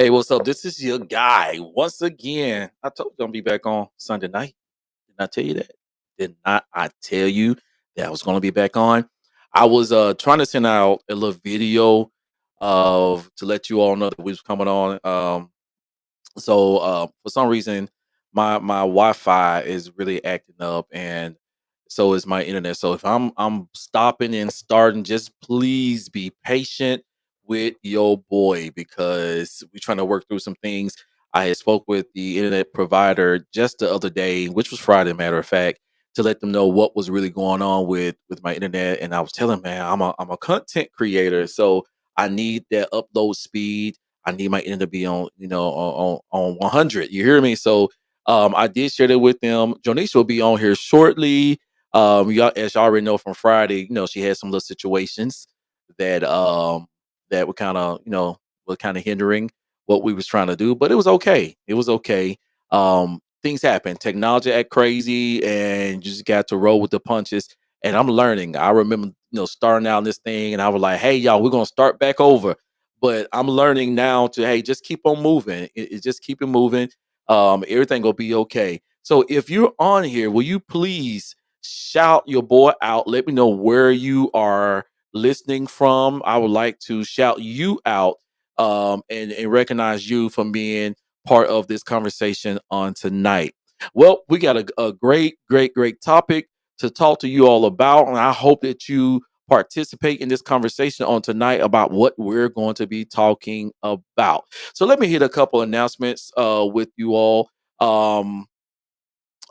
Hey, what's up? This is your guy once again. I told you I'm gonna be back on Sunday night. Didn't I tell you that? Did not I tell you that I was gonna be back on? I was trying to send out a little video of to let you all know that we was coming on. For some reason, my Wi-Fi is really acting up, and so is my internet. So if I'm stopping and starting, just please be patient with your boy because we're trying to work through some things. I had spoke with the internet provider just the other day, which was Friday, matter of fact, to let them know what was really going on with my internet. And I was telling, man, I'm a content creator, so I need that upload speed. I need my internet to be on, on 100. You hear me? So I did share that with them. Jonisha will be on here shortly. Y'all, as y'all already know from Friday, she had some little situations that that were kind of, were kind of hindering what we was trying to do, but it was okay. It was okay. Things happen. Technology act crazy, and you just got to roll with the punches. And I'm learning. I remember, starting out in this thing, and I was like, "Hey, y'all, we're gonna start back over." But I'm learning now to, hey, just keep on moving. Just keep it moving. Everything will be okay. So if you're on here, will you please shout your boy out? Let me know where you are listening from. I would like to shout you out, and recognize you from being part of this conversation on tonight. Well, we got a great, great, great topic to talk to you all about, and I hope that you participate in this conversation on tonight about what we're going to be talking about. So let me hit a couple announcements with you all. Um,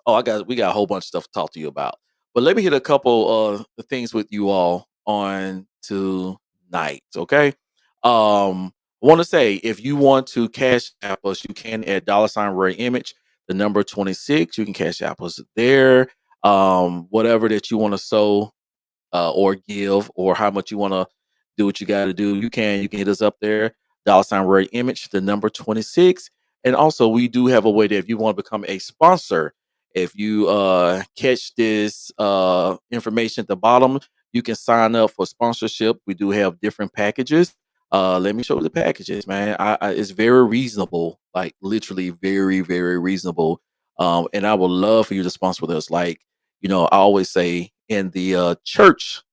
Oh, we got a whole bunch of stuff to talk to you about. But let me hit a couple the things with you all on tonight. Okay. I want to say if you want to cash app us, you can at $ Ray Image, the number 26. You can cash app us there. Whatever that you want to sow or give, or how much you want to do what you got to do, you can hit us up there. $ Ray Image, the number 26. And also, we do have a way that if you want to become a sponsor, if you catch this information at the bottom, you can sign up for sponsorship. We do have different packages. Let me show you the packages, man. It's very reasonable, like literally very, very reasonable. And I would love for you to sponsor with us. Like, I always say in the church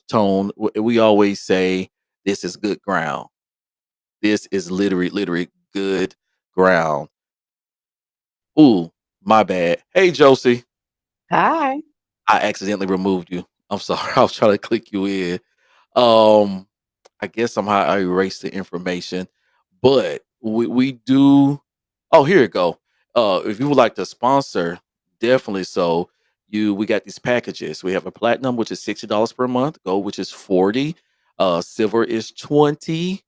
tone, we always say this is good ground. This is literally good ground. Ooh, my bad. Hey, Josie, Hi. I accidentally removed you. I'm sorry. I was trying to click you in. Um, I guess somehow I erased the information, but we do. Oh, here you go. If you would like to sponsor, definitely so. We got these packages. We have a platinum, which is $60 per month. Gold, which is 40. Silver is 20,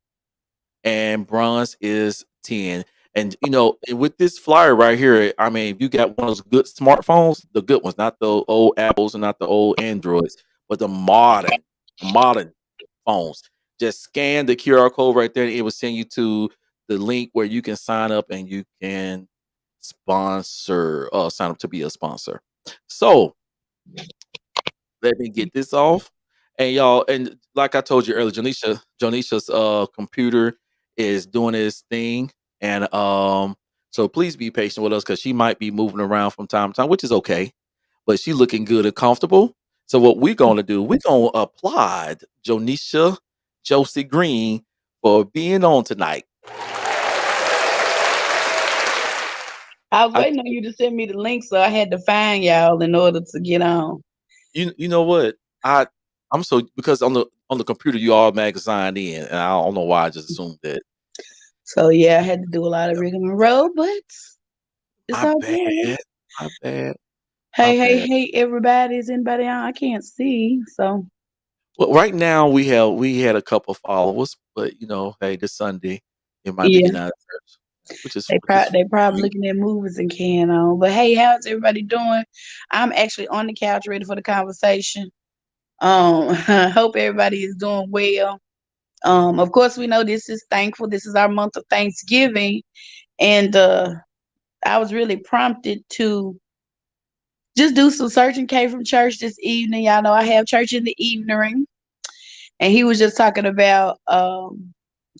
and bronze is 10. And and with this flyer right here, I mean, if you got one of those good smartphones, the good ones, not the old Apples and not the old Androids, but the modern phones. Just scan the QR code right there, and it will send you to the link where you can sign up and you can sign up to be a sponsor. So let me get this off. And y'all, and like I told you earlier, Janisha's computer is doing its thing. And so please be patient with us because she might be moving around from time to time, which is okay. But she looking good and comfortable. So what we're gonna do, we're gonna applaud Jonisha Josie Green for being on tonight. I was I waiting on you to send me the link, so I had to find y'all in order to get on. you know what? I'm so because on the computer you automatically signed in, and I don't know why I just assumed that. So yeah, I had to do a lot of rigmarole, but it's My all good. bad. My bad. My Hey, hey, bad. hey, everybody! Is anybody on? I can't see, so Well, right now we had a couple followers, but hey, this Sunday it might be yeah, getting out of church, which is they probably fine. looking at movies and can on. But hey, how's everybody doing? I'm actually on the couch, ready for the conversation. Hope everybody is doing well. Of course, we know this is thankful. This is our month of Thanksgiving, and I was really prompted to just do some searching. Came from church this evening. Y'all know I have church in the evening, and he was just talking about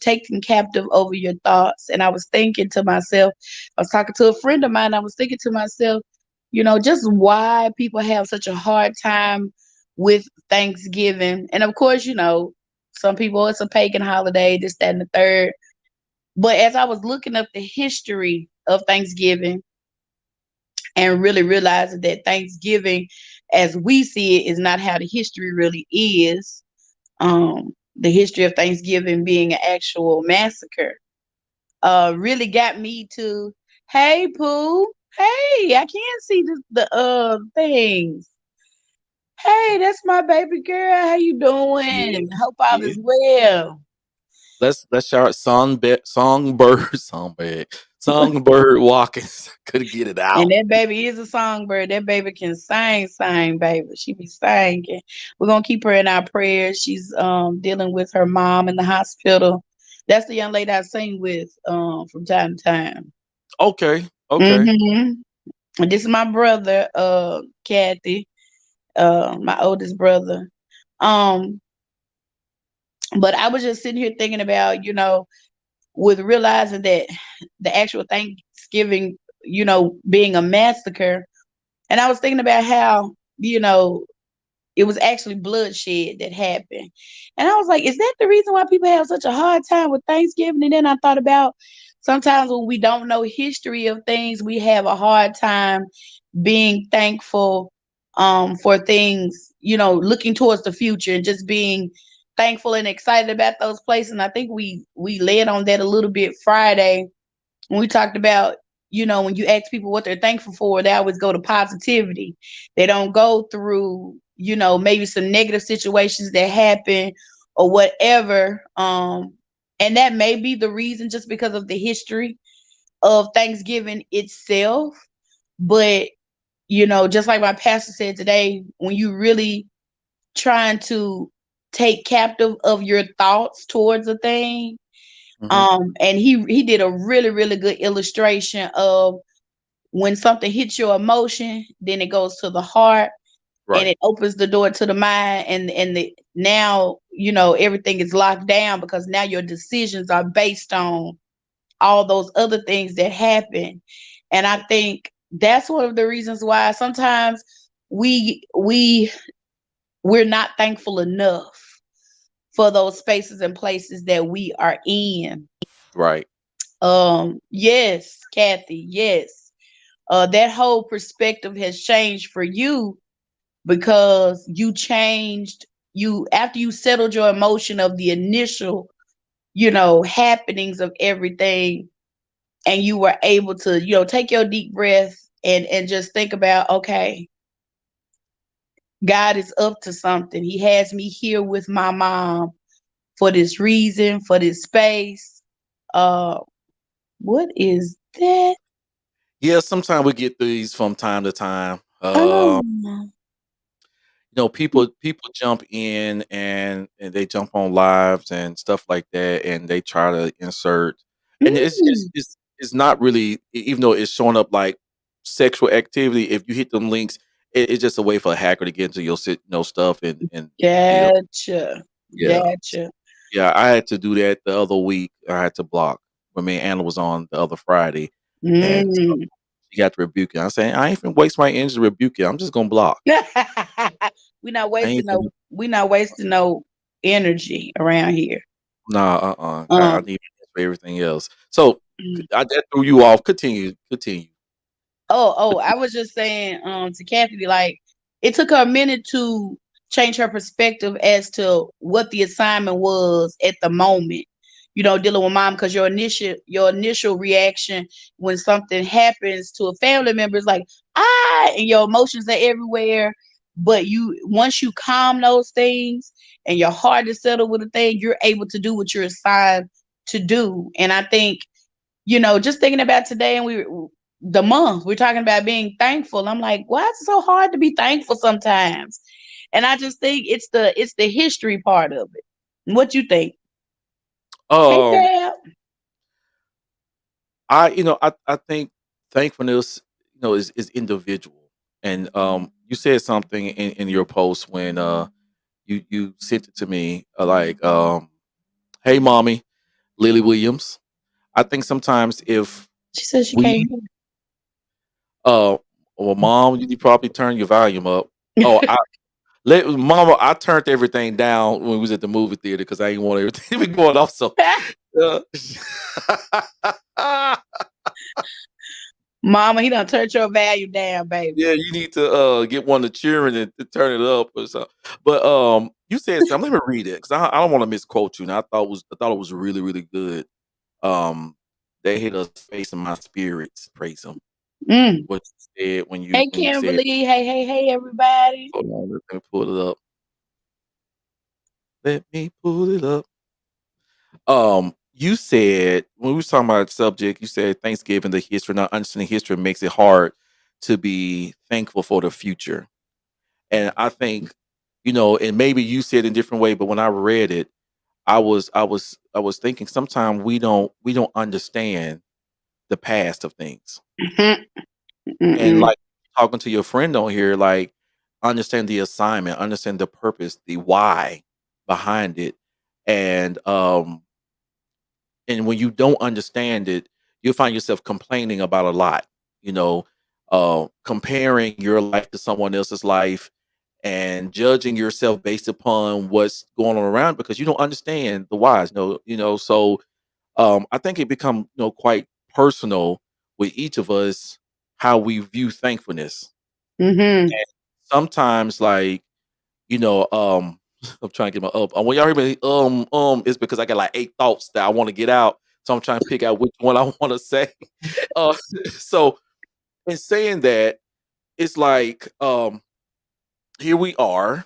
taken captive over your thoughts. And I was thinking to myself, I was talking to a friend of mine, I was thinking to myself, just why people have such a hard time with Thanksgiving. And of course, some people, it's a pagan holiday, this, that, and the third. But as I was looking up the history of Thanksgiving and really realizing that Thanksgiving, as we see it, is not how the history really is. The history of Thanksgiving being an actual massacre really got me to, hey Pooh, hey, I can't see the things. Hey, that's my baby girl. How you Yeah, doing? Hope all yeah. is well. Let's shout songbird walking. Couldn't get it And out. that baby is a songbird. That baby can sing, baby. She be singing. We're gonna keep her in our prayers. She's dealing with her mom in the hospital. That's the young lady I sing with from time to time. Okay, okay. Mm-hmm. And this is my brother, Kathy, my oldest brother. Um, but I was just sitting here thinking about, with realizing that the actual Thanksgiving, being a massacre. And I was thinking about how, it was actually bloodshed that happened. And I was like, is that the reason why people have such a hard time with Thanksgiving? And then I thought about sometimes when we don't know history of things, we have a hard time being thankful for things, looking towards the future and just being thankful and excited about those places. And I think we led on that a little bit Friday when we talked about, when you ask people what they're thankful for, they always go to positivity. They don't go through, maybe some negative situations that happen or whatever. And that may be the reason just because of the history of Thanksgiving itself. But, just like my pastor said today, when you really trying to take captive of your thoughts towards a thing, Mhm. and he did a really, really good illustration of when something hits your emotion, then it goes to the heart and Right. it opens the door to the mind, and the now, everything is locked down because now your decisions are based on all those other things that happen. And I think that's one of the reasons why sometimes we're not thankful enough for those spaces and places that we are in. Right. Yes, Kathy, yes. That whole perspective has changed for you because you changed you after you settled your emotion of the initial, happenings of everything, and you were able to, take your deep breath and just think about, okay, God is up to something. He has me here with my mom for this reason, for this space. Uh, what is that? Yeah, sometimes we get these from time to time. Um, People jump in and they jump on lives and stuff like that, and they try to insert, and mm, it's not really, even though it's showing up like sexual activity. If you hit them links, it's just a way for a hacker to get into your stuff and deal. gotcha. Yeah, Gotcha. yeah. I had to do that the other week. I had to block when me and Anna was on the other Friday, and so Mm. she got to rebuke it. I saying I ain't finna waste my energy to rebuke it. I'm just gonna block. I ain't finna. We not wasting no energy around here. Nah, I Um need for everything else. So, mm. I that threw you off. Continue. I was just saying, to Kathy, like, it took her a minute to change her perspective as to what the assignment was at the moment. Dealing with mom, because your initial reaction when something happens to a family member is like, and your emotions are everywhere. But once you calm those things and your heart is settled with a thing, you're able to do what you're assigned to do. And I think, just thinking about today, and the month we're talking about being thankful. I'm like, why is it so hard to be thankful sometimes? And I just think it's the history part of it. What you think? Hey, Um, Tab. I think thankfulness, is individual, and you said something in your post when you sent it to me, like, "Hey, mommy." Lily Williams. I think sometimes if She says she we, can't uh, well, mom, you probably turn your volume up. hear. Oh, mama, I turned everything down when we was at the movie theater because I didn't want everything to be going off. So, uh, Mama, he done turned your value down, baby. yeah, you need to get one of the cheering and to turn it up or something. But you said something. Let me read it because I don't want to misquote you. And I thought it was really really good. Um, they hit a space in my spirits. Praise him. Mm. What you said Hey, when you said, Kimberly. Hey, hey, hey, everybody. hold on, let me pull it up. Let me pull it up. You said when we was talking about the subject, you said Thanksgiving, the history, not understanding history makes it hard to be thankful for the future. And I think, and maybe you said it in a different way, but when I read it, I was thinking sometimes we don't understand the past of things. Mhm. And Mm-mm. like talking to your friend on here, like understand the assignment, understand the purpose, the why behind it. And and when you don't understand it, you'll find yourself complaining about a lot, you know, comparing your life to someone else's life and judging yourself based upon what's going on around because you don't understand the whys. So I think it become quite personal with each of us how we view thankfulness. Mhm. Sometimes, like I'm trying to get my up. When y'all hear me, it's because I got like 8 thoughts that I want to get out. So I'm trying to pick out which one I want to say. Uh, so in saying that, it's like here we are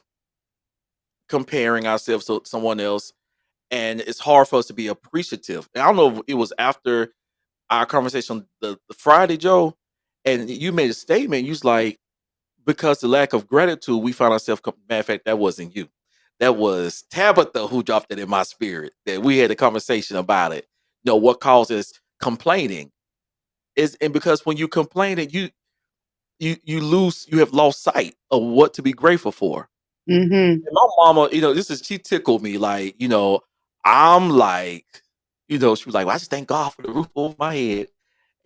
comparing ourselves to someone else, and it's hard for us to be appreciative. And I don't know if it was after our conversation the Friday, Joe, and you made a statement. You was like, because the lack of gratitude, we find ourselves. Matter of fact, that wasn't you. That was Tabitha who dropped it in my spirit. That we had a conversation about it. What causes complaining is, and because when you complain, and you have lost sight of what to be grateful for. Mhm. And my mama, she tickled me. Like, I'm like, she was like, well, I just thank God for the roof over my head.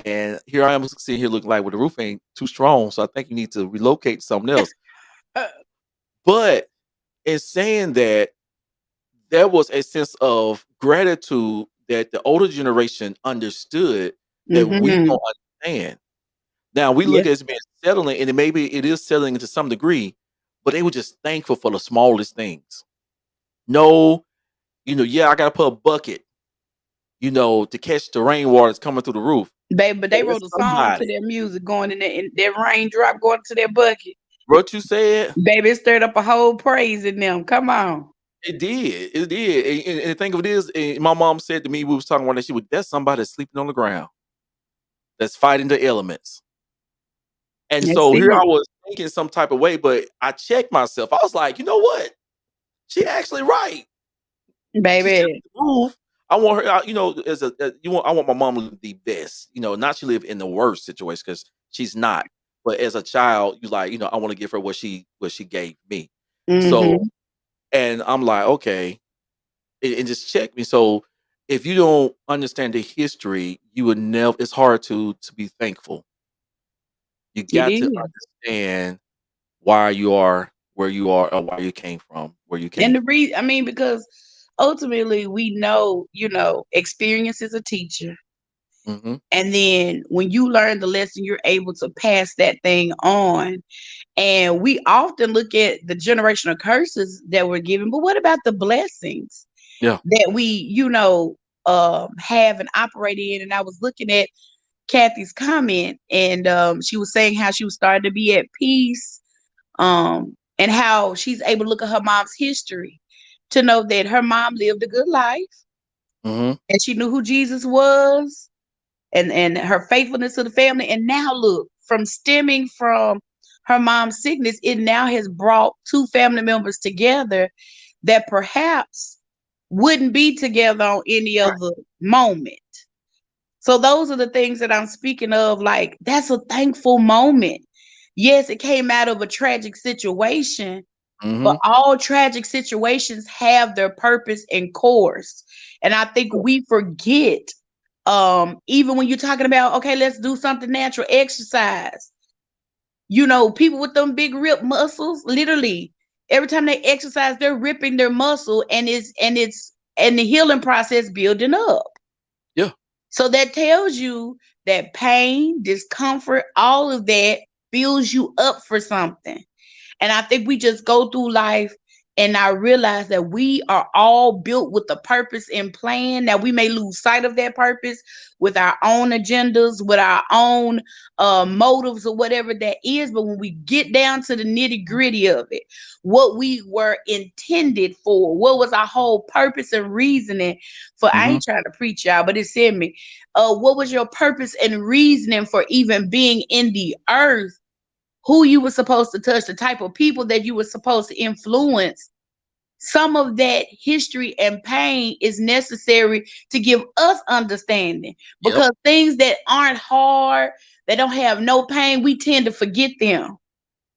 And here I am sitting here looking like, well, the roof ain't too strong. So I think you need to relocate to something else. Uh, But in saying that, there was a sense of gratitude that the older generation understood that we mhm. don't understand. Now we look Yeah, at it as being settling, and maybe it is settling to some degree, but they were just thankful for the smallest things. No, yeah, I gotta put a bucket, to catch the rainwater that's coming through the roof. baby. But But they it's wrote a song to somebody. their music going in there, and that raindrop going to their bucket. What you said, Baby, it stirred up a whole praise in them. Come on. it did. It did. And think of it is, my mom said to me, we was talking about that, that's somebody that's sleeping on the ground, that's fighting the elements. And That's so here I it, was thinking some type of way, but I checked myself. I was like, you know what? She actually right. She's telling baby. the truth. I want her, I want my mom to live the best. Not she live in the worst situation because she's not. But as a child, you like, I want to give her what she gave me. So, Mhm. and I'm like, okay, and just check me. So, if you don't understand the history, you would never. It's hard to be thankful. You It got to is. understand why you are where you are or why you came from where you And came the from. reason, I mean, because ultimately we know, experience is a teacher. Mhm. And then when you learn the lesson, you're able to pass that thing on. And we often look at the generational curses that we're given, but what about the blessings Yeah. that we, have and operate in? And I was looking at Kathy's comment, and she was saying how she was starting to be at peace, and how she's able to look at her mom's history to know that her mom lived a good life Mhm. and she knew who Jesus was, and her faithfulness to the family. And now look, from stemming from her mom's sickness, it now has brought two family members together that perhaps wouldn't be together on any Right. other moment. So those are the things that I'm speaking of. Like, that's a thankful moment. Yes, it came out of a tragic situation, But Mhm. all tragic situations have their purpose and course. And I think Yeah. we forget, even when you're talking about, okay, let's do something natural, exercise. People with them big rip muscles, literally, every time they exercise, they're ripping their muscle, and the healing process building up. Yeah. So that tells you that pain, discomfort, all of that builds you up for something. And I think we just go through life and I realize that we are all built with a purpose and plan. Now we may lose sight of that purpose with our own agendas, with our own motives or whatever that is. But when we get down to the nitty gritty of it, what we were intended for, what was our whole purpose and reasoning for, I Mhm. ain't trying to preach y'all, but it's in me. What was your purpose and reasoning for even being in the earth? Who you were supposed to touch, the type of people that you were supposed to influence. Some of that history and pain is necessary to give us understanding, Yep. because things that aren't hard, that don't have no pain, we tend to forget them.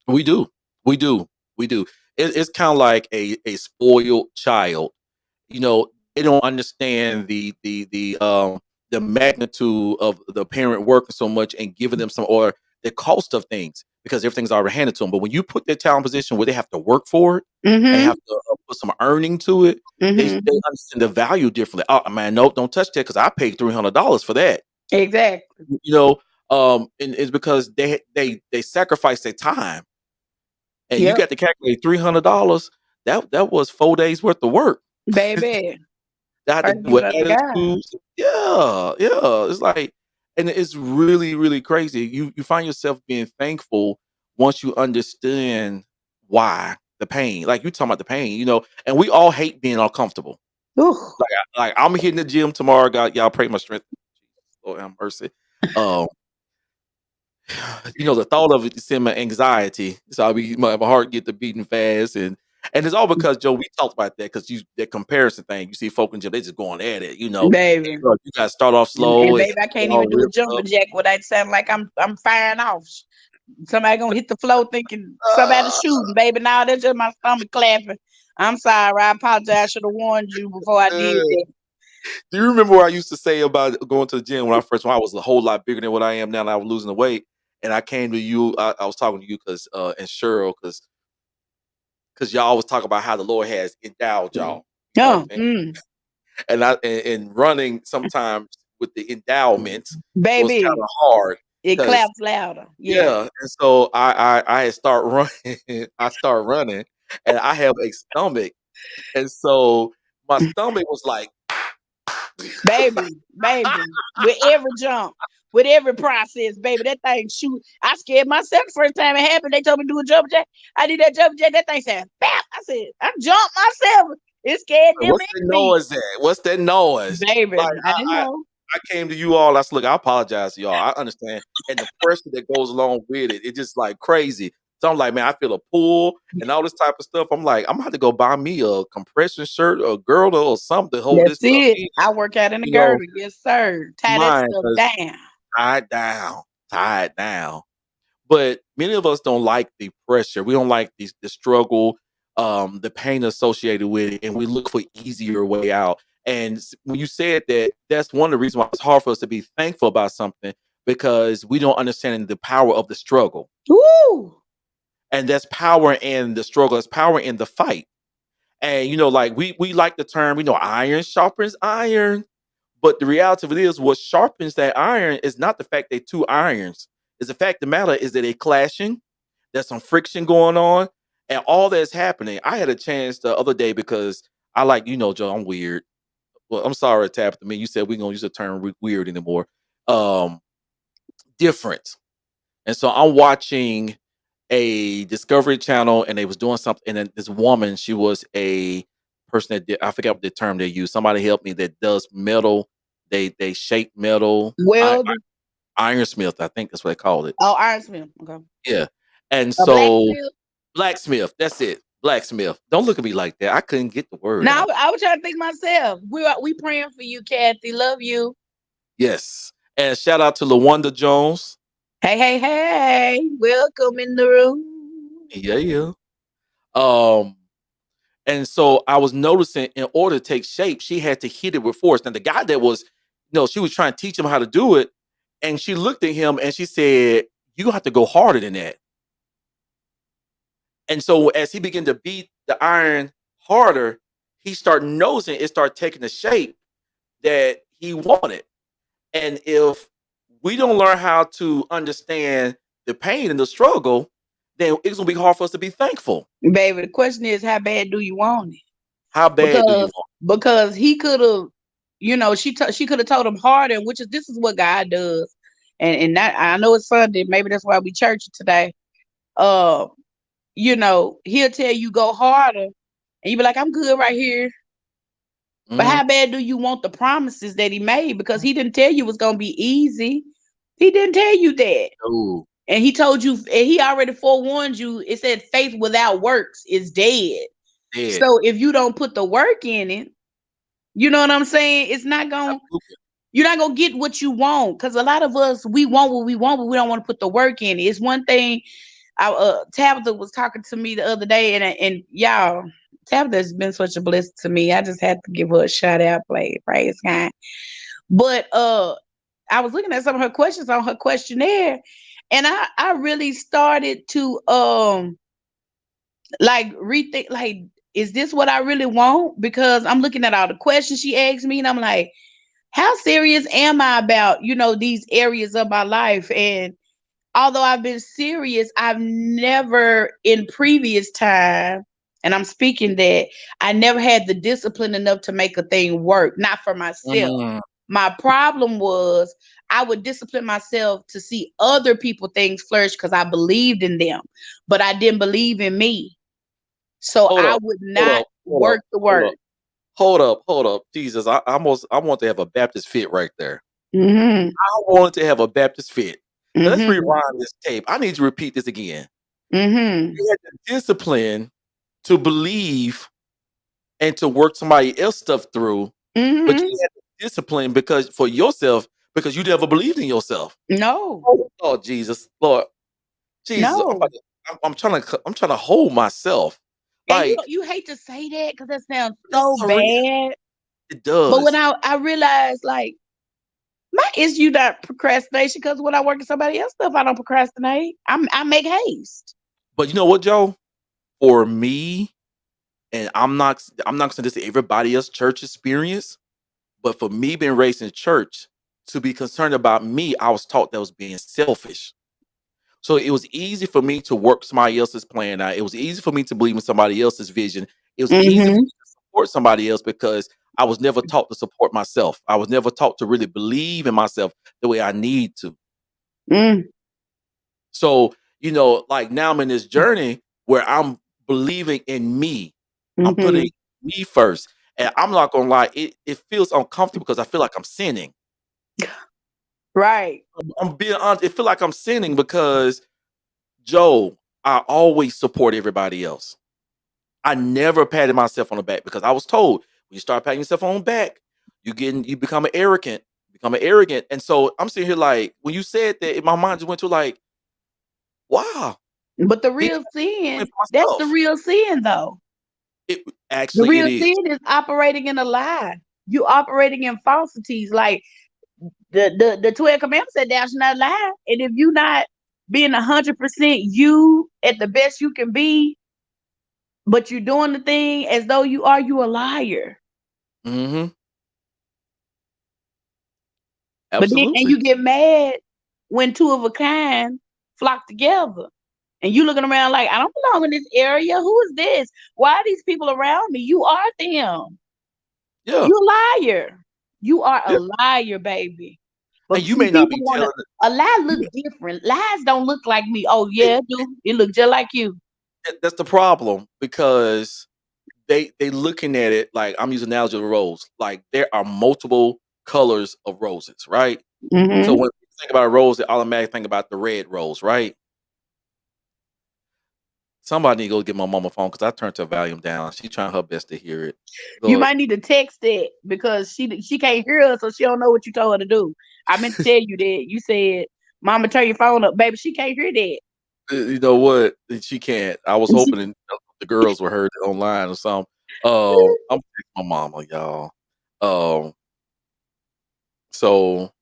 We do. We do. We do. It's kind of like a spoiled child. They don't understand the magnitude of the parent working so much and giving them some, or the cost of things, because everything's already handed to them. But when you put their child in a position where they have to work for it and Mm-hmm. have to put some earning to it, they Mm-hmm. understand the value differently. Oh man, nope, don't touch that because I paid $300 for that. Exactly. You know, and it's because they sacrifice their time, and you Yep. got to calculate $300. That was 4 days worth of work. Baby. That had to Praise do be with unto God. attitudes. Yeah, yeah. It's like, and it's really, really crazy. You find yourself being thankful once you understand why the pain. Like you talking about the pain, and we all hate being uncomfortable. Ooh. Like I'm hitting the gym tomorrow. God, y'all pray my strength. Lord have mercy. Um, the thought of it send my anxiety. So my heart get to beating fast, and it's all because Joe. We talked about that because you that comparison thing. You see folk in gym, they just going at it. Baby. You got to start off And slow and baby, I get can't all even do a ripped jumper up. jack without sounding like I'm firing off. Somebody gonna hit the floor thinking somebody Ah, shooting, baby. Now that's just my stomach clapping. I'm sorry. I apologize. I should have warned you before I did uh, that. do you remember what I used to say about going to the gym when I was a whole lot bigger than what I am now? And I was losing the weight, and I came to you. I was talking to you because and Cheryl because y'all was talking about how the Lord has endowed y'all. Oh, And and running sometimes with the endowment was kind baby, of hard it because claps louder. Yeah, yeah, and so I had start running, I start running, and I have a stomach, and so my stomach was like, baby, with every jump, with every process, baby, that thing shoot. I scared myself the first time it happened. They told me to do a jump jack. I did that jump jack. That thing said, "Bap!" I said, I jumped myself. It scared them "What's that and me, noise at? What's that noise?" baby. Like I didn't know, I came to you all. I said, "Look, I apologize to y'all. I understand, and the pressure that goes along with it, it's just like crazy." So I'm like, man, I feel a pull and all this type of stuff. I'm like, I'm gonna have to go buy me a compression shirt, or a girdle, or something to hold this that's stuff it. in. I work out in the You know, girdle, yes, sir. Tie that mine stuff 'cause down. tied down, tied down. But many of us don't like the pressure. We don't like the struggle, the pain associated with it, and we look for easier way out. And when you said that, that's one of the reasons why it's hard for us to be thankful about something, because we don't understand the power of the struggle. Woo! And that's power in the struggle. It's power in the fight. And like we like the term, iron sharpens iron. But the reality of it is, what sharpens that iron is not the fact that two irons. Is the fact the matter is that they clashing. There's some friction going on, and all that's happening. I had a chance the other day because I like, Joe, I'm weird. Well, I'm sorry, Tabitha. I mean, you said we gonna use the term weird anymore. Um, Different. And so I'm watching a Discovery Channel, and they was doing something. And then this woman, she was a person that did, I forget what the term they use. Somebody help me that does metal. They shape metal. Welding. Ironsmith, I think that's what they called it. Oh, Ironsmith. Okay. Yeah. And A so blacksmith. blacksmith, that's it. Blacksmith. Don't look at me like that. I couldn't get the word Now out. I was trying to think myself. We praying for you, Kathy. Love you. Yes. And shout out to LaWanda Jones. Hey, hey, hey. Welcome in the room. Yeah, yeah. Um, and so I was noticing in order to take shape, she had to hit it with force. And the guy that was, she was trying to teach him how to do it, and she looked at him and she said, "You have to go harder than that." And so as he began to beat the iron harder, he started noticing it started taking the shape that he wanted. And if we don't learn how to understand the pain and the struggle, then it's gonna be hard for us to be thankful. Baby, the question is, how bad do you want it? How bad do you Because want? he could have, she could have told him harder, which is this is what God does. And that, I know it's Sunday, maybe that's why we church today. Uh, he'll tell you go harder, and you be like, I'm good right here. But Mhm. how bad do you want the promises that he made? Because he didn't tell you it was gonna be easy. He didn't tell you that. No, And he told you, and he already forewarned you. It said faith without works is dead. dead. So if you don't put the work in it, you know what I'm saying? Absolutely. You're not gonna get what you want. Cause a lot of us, we want what we want, but we don't want to put the work in it. It's one thing. Tabitha was talking to me the other day, and y'all, Tabitha's been such a blessing to me. I just had to give her a shout out, praise God. But I was looking at some of her questions on her questionnaire, and I really started to like rethink, like, is this what I really want? Because I'm looking at all the questions she asked me, and I'm like, how serious am I about, these areas of my life? And although I've been serious, I've never in previous time, and I'm speaking that I never had the discipline enough to make a thing work, not for myself. Mm. My problem was I would discipline myself to see other people things flourish because I believed in them, but I didn't believe in me. So Hold I up, would hold not up, hold up, work the hold up, work. hold up. Jesus, I want to have a Baptist fit right there. Mhm. I wanted to have a Baptist fit. Now let's Mhm. rewind this tape. I need to repeat this again. Mhm. You had the discipline to believe and to work somebody else stuff through, but Mhm. you had the discipline because for yourself because you never believed in yourself. No. Oh, Lord Jesus, Lord Jesus, No. I'm trying to hold myself. And you Like you hate to say that because that sounds that's so so real. bad. It But when does. I realized, like, my issue not procrastination, because when I work in somebody else's stuff, I don't procrastinate. I make haste. But you know what, Joe? For me, and I'm not saying this to everybody else church experience, but for me being raised in church, to be concerned about me, I was taught that was being selfish. So it was easy for me to work somebody else's plan out. It was easy for me to believe in somebody else's vision. It was easy for Mm-hmm. me to support somebody else because I was never taught to support myself. I was never taught to really believe in myself the way I need to. Mm. So, like now I'm in this journey where I'm believing in me. I'm Mm-hmm. putting me first. And I'm not gonna lie, it feels uncomfortable because I feel like I'm sinning. Right. I'm being honest, it feel like I'm sinning because Joe, I always support everybody else. I never patted myself on the back because I was told when you start patting yourself on the back, you become an arrogant. And so I'm sitting here like when you said that, my mind just went to like, wow, But the maybe real I'm doing it sin, for that's the myself. real sin, though. It The actually it real is. sin is operating in a lie. You operating in falsities. Like the 12 commandments said, thou shalt not lie. And if you not being 100% you at the best you can be, but you're doing the thing as though you a liar. Mhm. But then, and Absolutely. you get mad when two of a kind flock together. And you looking around like, I don't belong in this area. Who is this? Why are these people around me? You are them. Yeah. You a liar. You are a Yeah. liar, baby. And But you see, may not people be want to. telling it. A lie look You different. Lies don't look like me. Oh it, yeah, it do. It look just like you. that's the problem because they looking at it like I'm using analogy of a rose. Like there are multiple colors of roses, right? So Mm-hmm. when you think about a rose, they automatically think about the red rose, right? Somebody need to go get my mama phone because I turned her volume down. She trying her best to hear it. You Lord, might need to text it because she can't hear us, so she don't know what you told her to do. I meant to tell you that. You said, "Mama, turn your phone up, baby." She can't hear that. you know what? She can't. I was And she, hoping the girls were heard it online or something. I'm text my mama, y'all. Um, so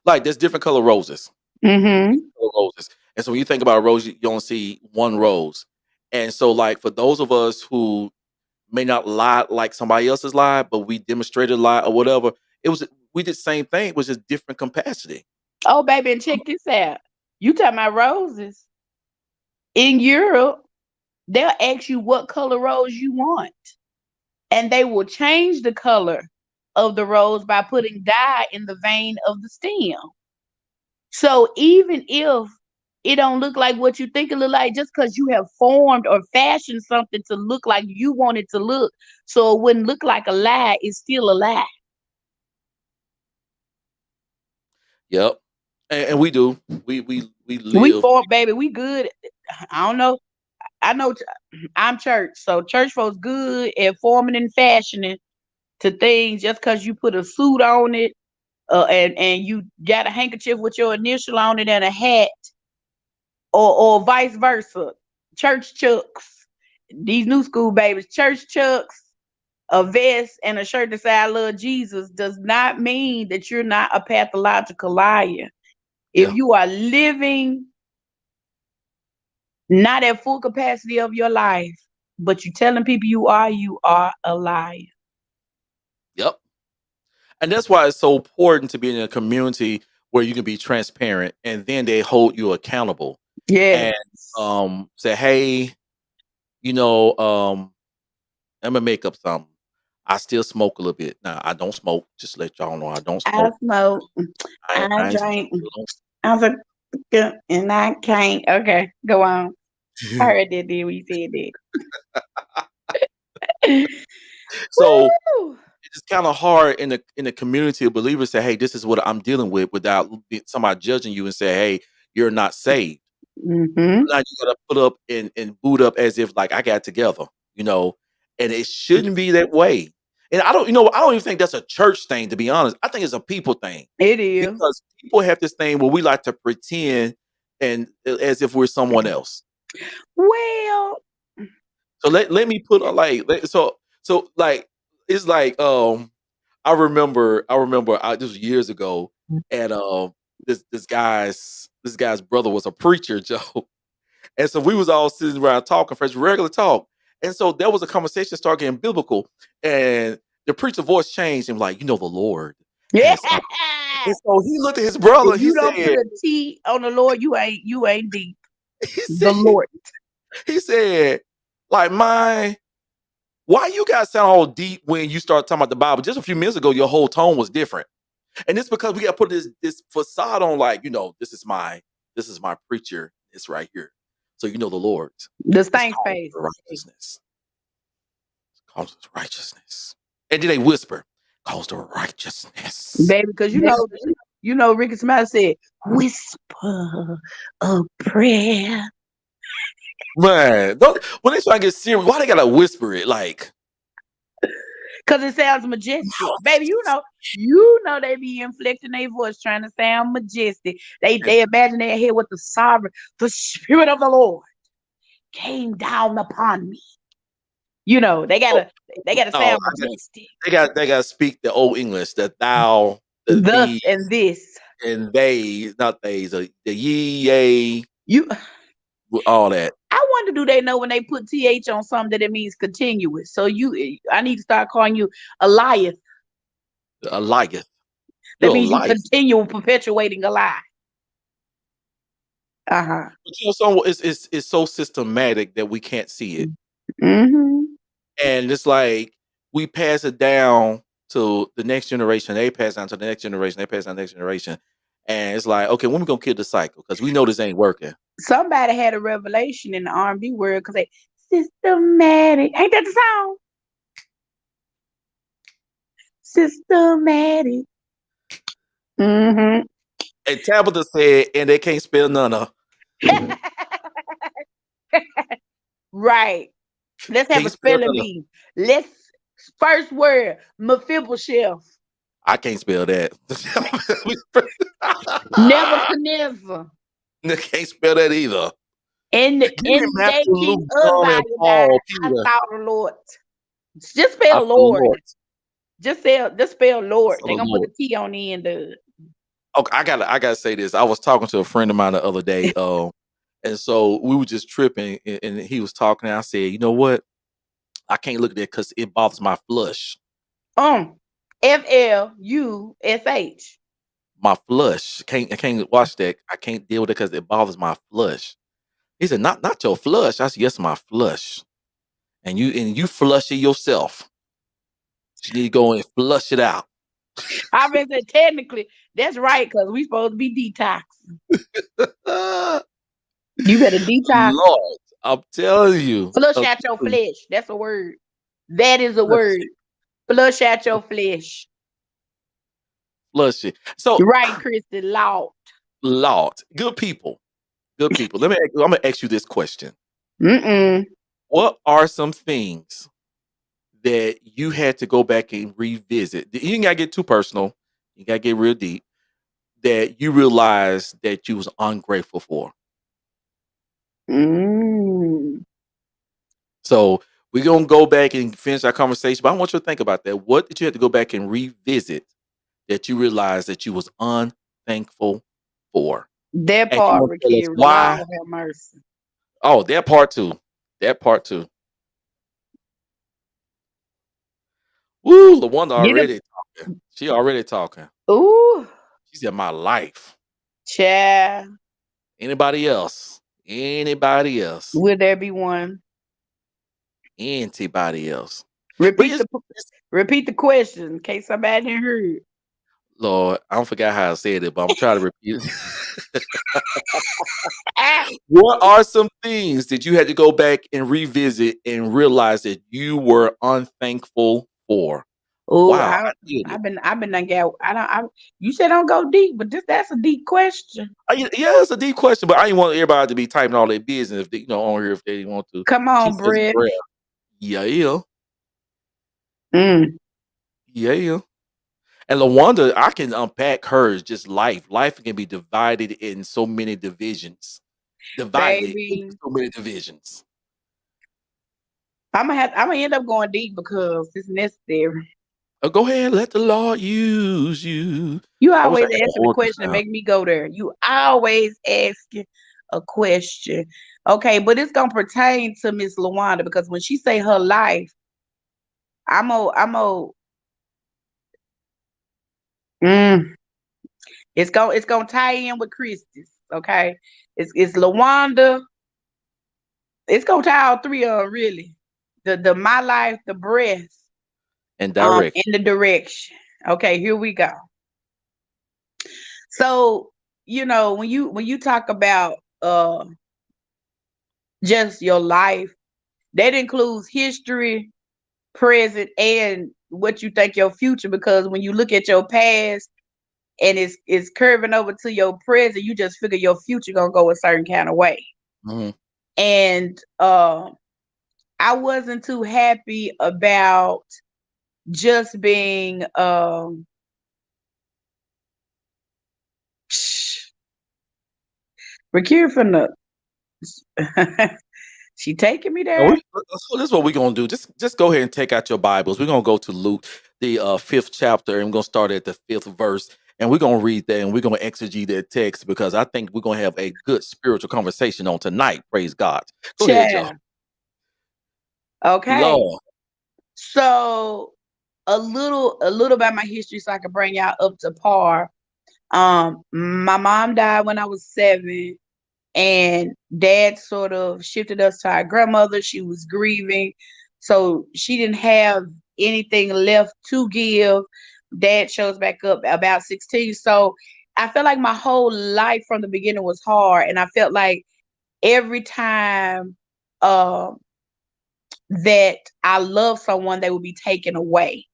like there's different color roses. Mm-hmm. Color roses. And so when you think about a rose, you only see one rose. And so like for those of us who may not lie like somebody else's lie, but we demonstrated a lie or whatever, it was we did the same thing, it was just different capacity. Oh, baby, and check this out. You talking about roses in Europe? They'll ask you what color rose you want, and they will change the color of the rose by putting dye in the vein of the stem. So even if it don't look like what you think it look like, just because you have formed or fashioned something to look like you want it to look, so it wouldn't look like a lie, it's still a lie. Yep. And we do. We We live. form, baby. We good. I don't know. I know. I'm church, so church folks good at forming and fashioning to things. Just because you put a suit on it, and you got a handkerchief with your initial on it and a hat, or vice versa. Church chucks. These new school babies, church chucks, a vest and a shirt that say "I love Jesus" does not mean that you're not a pathological liar. If Yeah. you are living not at full capacity of your life, but you telling people you are a liar. Yep. And that's why it's so important to be in a community where you can be transparent and then they hold you accountable Yes. and say, hey, you know, I'm gonna make up something. I still smoke a little bit. Now I don't smoke, just to let y'all know I don't I smoke. smoke, I I ain't drink, smoking. I forget, and I can't. Okay, go on. I heard that then when you said that. So Woo! it's kind of hard in the community of believers say, hey, this is what I'm dealing with without somebody judging you and say, hey, you're not saved. Mm-hmm. Now you gotta put up and boot up as if like I got it together, you know, and it shouldn't be that way. And I don't even think that's a church thing, to be honest. I think it's a people thing It is. because people have this thing where we like to pretend and as if we're someone else. Well, So let me put on so like it's like I remember this was years ago and this guy's brother was a preacher, Joe. And so we was all sitting around talking, fresh regular talk. And so there was a conversation started getting biblical, and the preacher voice changed and like, the Lord yeah. has. And so he looked at his brother. If And you don't put a T on the Lord, you ain't deep. he The said, Lord. he said, like, why you guys sound all deep when you start talking about the Bible? Just a few minutes ago, your whole tone was different. And it's because we got to put this facade on, like, this is my preacher. It's right here. So the Lord The is stank called face. for righteousness. Cause the righteousness. And then they whisper, cause the righteousness. Baby, because Ricky Smiley said, whisper a prayer. Man, when they try to get serious, why they gotta whisper it? Like, Because it sounds majestic. Baby, you know they be inflecting their voice trying to sound majestic. They imagine they're here with the Spirit of the Lord came down upon me. They oh, gotta no, sound majestic. they gotta speak the old English, the thou, the Thus thee, and this. and they, not they, the ye, yea, You all that. I wonder, do they know when they put th on something that it means continuous? So I need to start calling you Elias. A lieth. That You're a means you lieth. continue perpetuating a lie. Uh-huh. But it's so systematic that we can't see it. Mm-hmm. And it's like we pass it down to the next generation. They pass down to the next generation. They pass down to the next generation. And it's like, okay, when we gonna kill the cycle? Because we know this ain't working. Somebody had a revelation in the R&B world because they systematic. Ain't that the song? Systematic. Mm-hmm. And Tabitha said, and they can't spell none of. Right. Let's have a Can't spell spelling none of. bee. Let's first word Mephibosheth. I can't spell that. Nebuchadnezzar. Can't spell that either. Give me In Matthew, day King Luke, John, and Uzziah died, Paul, I Peter. saw the Lord. Just I spell saw the Lord. Lord. Just spell I Lord. saw They're the gonna put Lord. a T on the end of it. Okay, I gotta say this. I was talking to a friend of mine the other day, and so we were just tripping, and he was talking, and I said, "You know what? I can't look at that because it bothers my flush. Um Flush. My flush. I can't watch that. I can't deal with it because it bothers my flush." He said, "Not your flush." I said, "Yes, my flush. And you flush it yourself. You need to go and flush it out." I been said technically that's right because we supposed to be detox. You better detox. Lord, I'm telling you, Flush I'm out your telling you, flesh. That's a word. That is a flush word. it, Flush out your flesh. flush it. So, Right, Christy Law. Lord, good people. I'm gonna ask you this question: Mm-mm. what are some things that you had to go back and revisit? You ain't gotta get too personal. You gotta get real deep. That you realized that you was ungrateful for. Mm. So we're gonna go back and finish our conversation. But I want you to think about that. What did you have to go back and revisit that you realized that you was unthankful for? That And you part, want to tell us Rakira. Lord why? have mercy. Oh, that part too. That part too. Woo, LaWanda Get already talking. She already talking. Ooh, She said my life. child. Anybody else? Anybody else? Will there be one? Anybody else? But Repeat the it's repeat the question in case somebody didn't hear it. Lord, I don't forget how I said it, but I'm trying to repeat it. Ah, What are some things that you had to go back and revisit and realize that you were unthankful for? oh, Wow, I did it. I've been done got I don't I you said don't go deep, but that's a deep question. Yeah, it's a deep question, but I didn't want everybody to be typing all their business if they, on here if they didn't want to. Come She on, says, Brett. "Bruh, yeah, yeah, Mm, yeah, yeah." And Lawanda, I can unpack hers. Just life. Life can be divided in so many divisions. Divided it into baby. so many divisions. I'm gonna end up going deep because it's necessary. Go ahead, let the Lord use you. You I wish I always had that asking the organ question to sound. make me go there. You always asking a question. Okay, but it's gonna pertain to Miss Lawanda because when she say her life, I'm a mm, it's gonna tie in with Christie's. Okay, it's Lawanda. It's gonna tie all three of them really. The my life, the breath, And direct. and the direction. Okay, here we go. So when you talk about just your life, that includes history, present, and what you think your future. Because when you look at your past and it's curving over to your present, you just figure your future gonna go a certain kind of way. Mhm. And I wasn't too happy about just being Rakir from the she taking me No, there. so this is what we're gonna do. Just go ahead and take out your Bibles. We're gonna go to Luke, the fifth chapter, and we're gonna start at the fifth verse, and we're gonna read that, and we're gonna exegete that text because I think we're gonna have a good spiritual conversation on tonight. Praise God. Go ahead, y'all. Child. Okay. Lord, So a little about my history so I can bring y'all up to par. My mom died when I was 7, and dad sort of shifted us to our grandmother. She was grieving, so she didn't have anything left to give. Dad shows back up about 16. So I felt like my whole life from the beginning was hard, and I felt like every time um that I love someone, they would be taken away.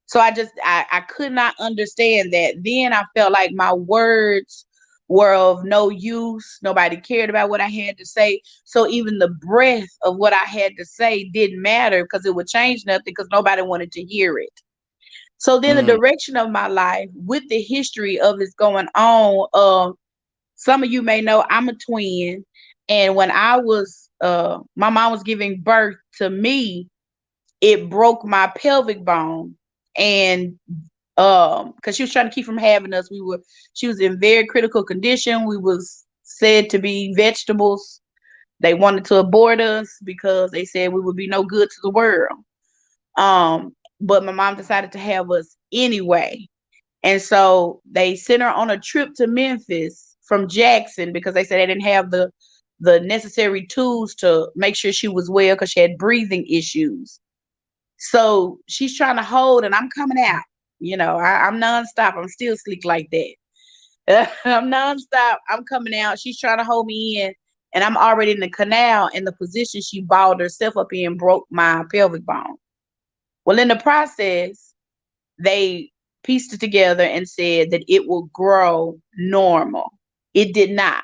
So I could not understand that. Then I felt like my words were of no use. Nobody cared about what I had to say. So even the breath of what I had to say didn't matter because it would change nothing because nobody wanted to hear it. So then the mm, direction of my life with the history of this going on, some of you may know I'm a twin. And when I was my mom was giving birth to me, it broke my pelvic bone. And because she was trying to keep from having us, she was in very critical condition. We was said to be vegetables. They wanted to abort us because they said we would be no good to the world. But my mom decided to have us anyway. And so they sent her on a trip to Memphis from Jackson because they said they didn't have the necessary tools to make sure she was well because she had breathing issues. So she's trying to hold, and I'm coming out. I'm nonstop. I'm still sleek like that. I'm nonstop. I'm coming out. She's trying to hold me in, and I'm already in the canal. And the position she balled herself up in broke my pelvic bone. Well, in the process, they pieced it together and said that it will grow normal. It did not.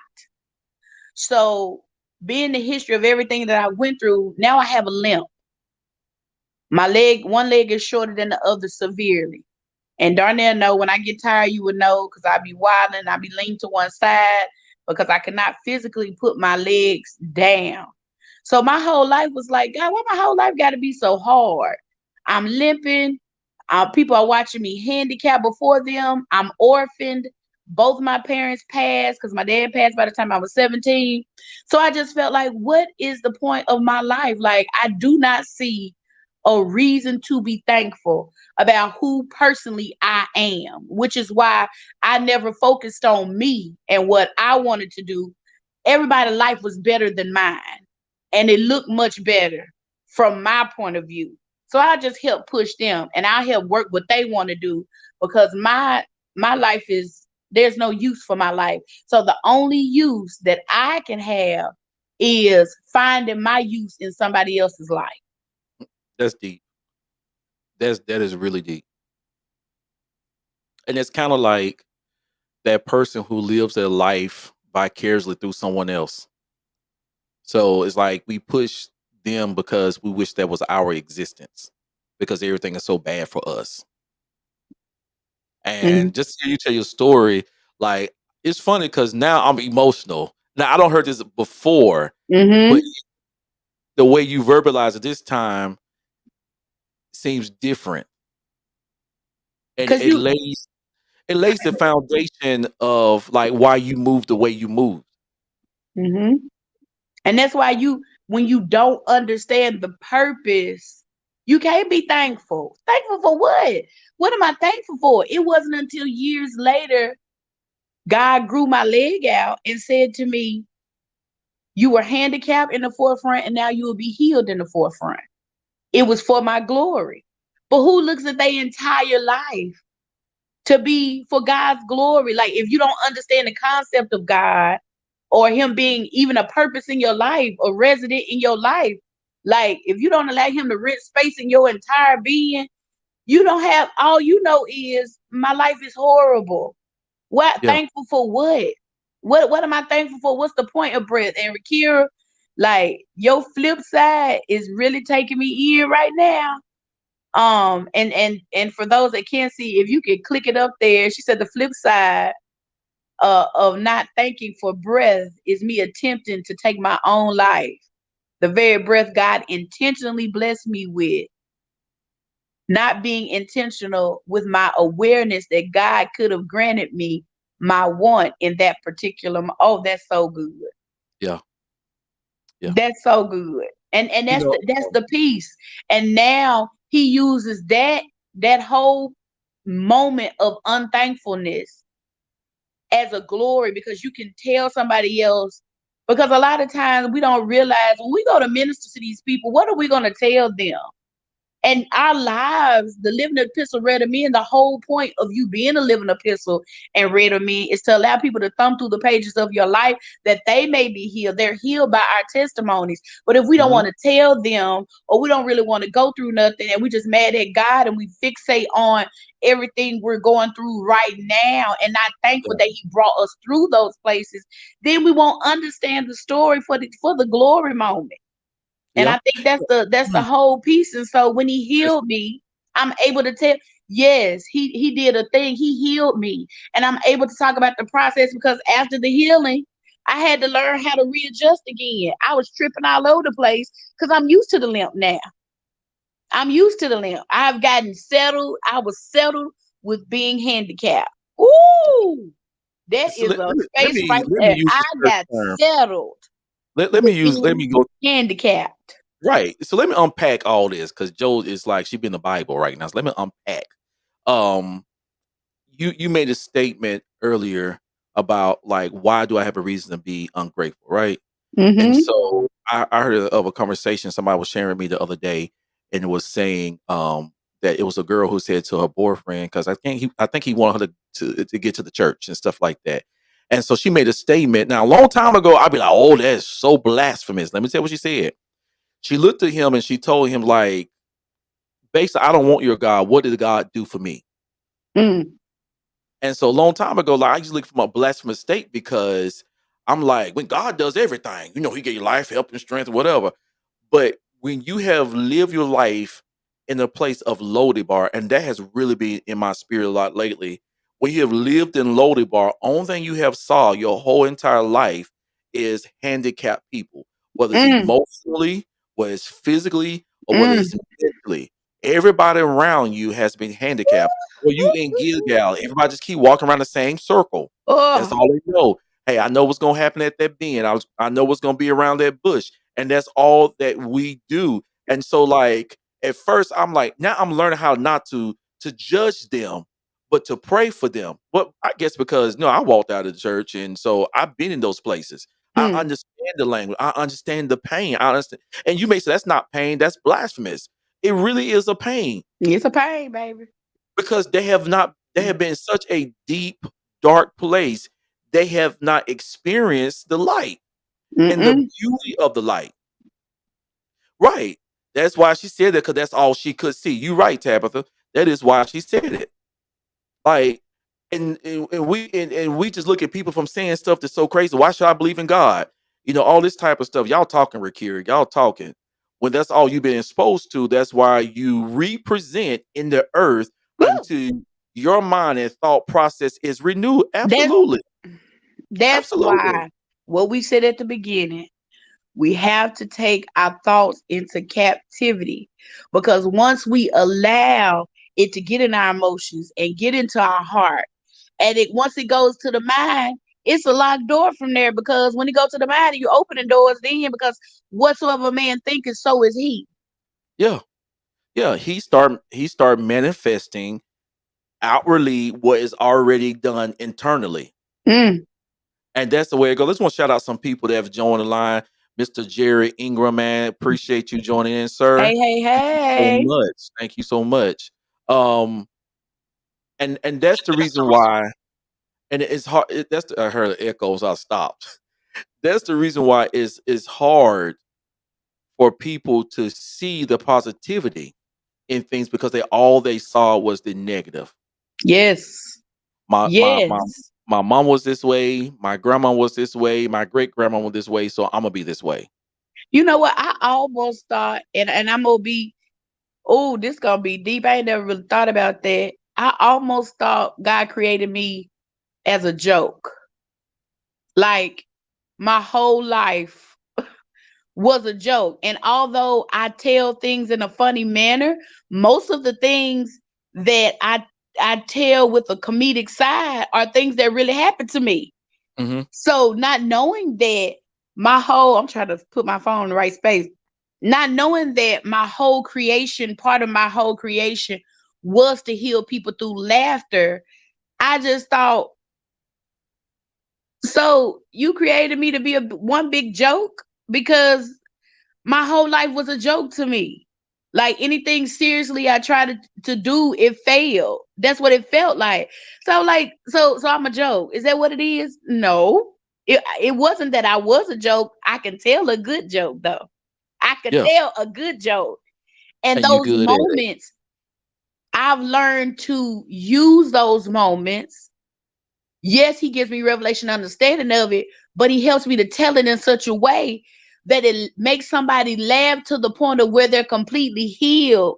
So, being the history of everything that I went through, now I have a limp. One leg is shorter than the other severely. And Darnell know when I get tired, you would know because I be wilding, I be leaning to one side because I cannot physically put my legs down. So my whole life was like, God, why my whole life got to be so hard? I'm limping. People are watching me handicapped before them. I'm orphaned. Both my parents passed because my dad passed by the time I was 17. So I just felt like, what is the point of my life? Like, I do not see a reason to be thankful about who personally I am, which is why I never focused on me and what I wanted to do. Everybody's life was better than mine, and it looked much better from my point of view. So I just help push them, and I help work what they want to do because my life is there's no use for my life. So the only use that I can have is finding my use in somebody else's life. That's deep. That is really deep. And it's kind of like that person who lives their life vicariously through someone else. So it's like we push them because we wish that was our existence because everything is so bad for us. Hmm. And just to hear you tell your story, like it's funny because now I'm emotional. Now I don't heard this before, but Hmm. the way you verbalize it this time seems different, and Because you it lays the foundation of like why you moved the way you moved. hmm And that's why when you don't understand the purpose, you can't be thankful. Thankful for what? What am I thankful for? It wasn't until years later God grew my leg out and said to me, you were handicapped in the forefront and now you will be healed in the forefront. It was for my glory. But who looks at their entire life to be for God's glory? Like, if you don't understand the concept of God or Him being even a purpose in your life, a resident in your life, like if you don't allow Him to rent space in your entire being, you don't have all you know is my life is horrible. What Yeah, thankful for what? What am I thankful for? What's the point of breath? And Rakira, like your flip side is really taking me in right now. And for those that can't see, if you could click it up there, she said the flip side of not thanking for breath is me attempting to take my own life. The very breath God intentionally blessed me with, not being intentional with my awareness that God could have granted me my want in that particular. Oh, that's so good. yeah, yeah. That's so good. And You that's know, the piece. And now he uses that whole moment of unthankfulness as a glory because you can tell somebody else, because a lot of times we don't realize when we go to minister to these people, what are we going to tell them? And our lives, the living epistle read of men, the whole point of you being a living epistle and read of men is to allow people to thumb through the pages of your life that they may be healed. They're healed by our testimonies. But if we don't mhm, want to tell them, or we don't really want to go through nothing, and we just mad at God and we fixate on everything we're going through right now and not thankful yeah, that He brought us through those places, then we won't understand the story for the glory moment. And yeah. I think that's the Mm, whole piece. And so when He yes, healed me, I'm able to tell, yes, he did a thing. He healed me. And I'm able to talk about the process because after the healing, I had to learn how to readjust again. I was tripping all over the place because I'm used to the limp now. I'm used to the limp. I've gotten settled. I was settled with being handicapped. Ooh, that So is a let space me right there. use I this church got term. settled with Let being me go handicapped. right. So let me unpack all this because Joe is like she be in the Bible right now. So let me unpack. Um, you made a statement earlier about like why do I have a reason to be ungrateful, right? And Mm-hmm. so I heard of a conversation somebody was sharing with me the other day, and it was saying that it was a girl who said to her boyfriend because I think he wanted her to get to the church and stuff like that. And so she made a statement. Now, a long time ago, I'd be like, "Oh, that's so blasphemous." Let me tell you what she said. She looked at him and she told him, like, basically, I don't want your God. What did God do for me? Mm, And so a long time ago, like I used to look from a blasphemous state because I'm like, when God does everything, he gave you life, help, and strength, whatever. But when you have lived your life in a place of Bar, and that has really been in my spirit a lot lately, when you have lived in Bar, only thing you have saw your whole entire life is handicapped people, whether it's mm, emotionally, whether it's physically, or whether mm. it's mentally. Everybody around you has been handicapped. Or you in Gilgal, everybody just keep walking around the same circle. That's Oh, all they know. Hey, I know what's gonna happen at that bend. I know what's gonna be around that bush, and that's all that we do. And so, like at first, I'm like, now I'm learning how not to judge them, but to pray for them. But I guess because I walked out of the church, and so I've been in those places. I hmm. understand the language. I understand the pain. I understand. And you may say that's not pain. That's blasphemous. It really is a pain It's a pain, baby. because they have not. They have been in such a deep, dark place. They have not experienced the light and the Mm-mm. beauty of the light. Right. That's why she said that because that's all she could see. You right, Tabitha. That is why she said it. Like, and we just look at people from saying stuff that's so crazy. Why should I believe in God? All this type of stuff. Y'all talking, Rakira. Y'all talking. When that's all you've been exposed to, that's why you represent in the earth Woo. until your mind and thought process is renewed. That's Absolutely. that's Absolutely. why what we said at the beginning, we have to take our thoughts into captivity because once we allow it to get in our emotions and get into our heart, and once it goes to the mind, it's a locked door from there because when it goes to the mind, you open the doors then because whatsoever a man thinketh, so is he. Yeah. Yeah. He start manifesting outwardly what is already done internally. Mm. And that's the way it goes. Let's want to shout out some people that have joined the line. Mr. Jerry Ingram, man, appreciate you joining in, sir. Hey, hey, Thank you so hey. much. Thank you so much. Um, and that's the reason why. And it's hard. I heard the echoes. I stopped. That's the reason why it's hard for people to see the positivity in things because all they saw was the negative. Yes. My my my Yes. my mom was this way. My grandma was this way. My great grandma was this way. So I'm gonna be this way. You know what? I almost thought, and I'm gonna be, oh, this gonna be deep. I ain't never really thought about that. I almost thought God created me as a joke. Like my whole life was a joke. And although I tell things in a funny manner, most of the things that I tell with a comedic side are things that really happened to me. Hmm. So not knowing that I'm trying to put my phone in the right space. Not knowing that part of my whole creation was to heal people through laughter, I just thought, so you created me to be one big joke because my whole life was a joke to me. Like anything seriously I tried to do, it failed. That's what it felt like. So like so I'm a joke. Is that what it is? No. It wasn't that I was a joke. I can tell a good joke though. I could Yeah, tell a good joke. And and you those good at it. moments, I've learned to use those moments. Yes, he gives me revelation understanding of it, but he helps me to tell it in such a way that it makes somebody laugh to the point of where they're completely healed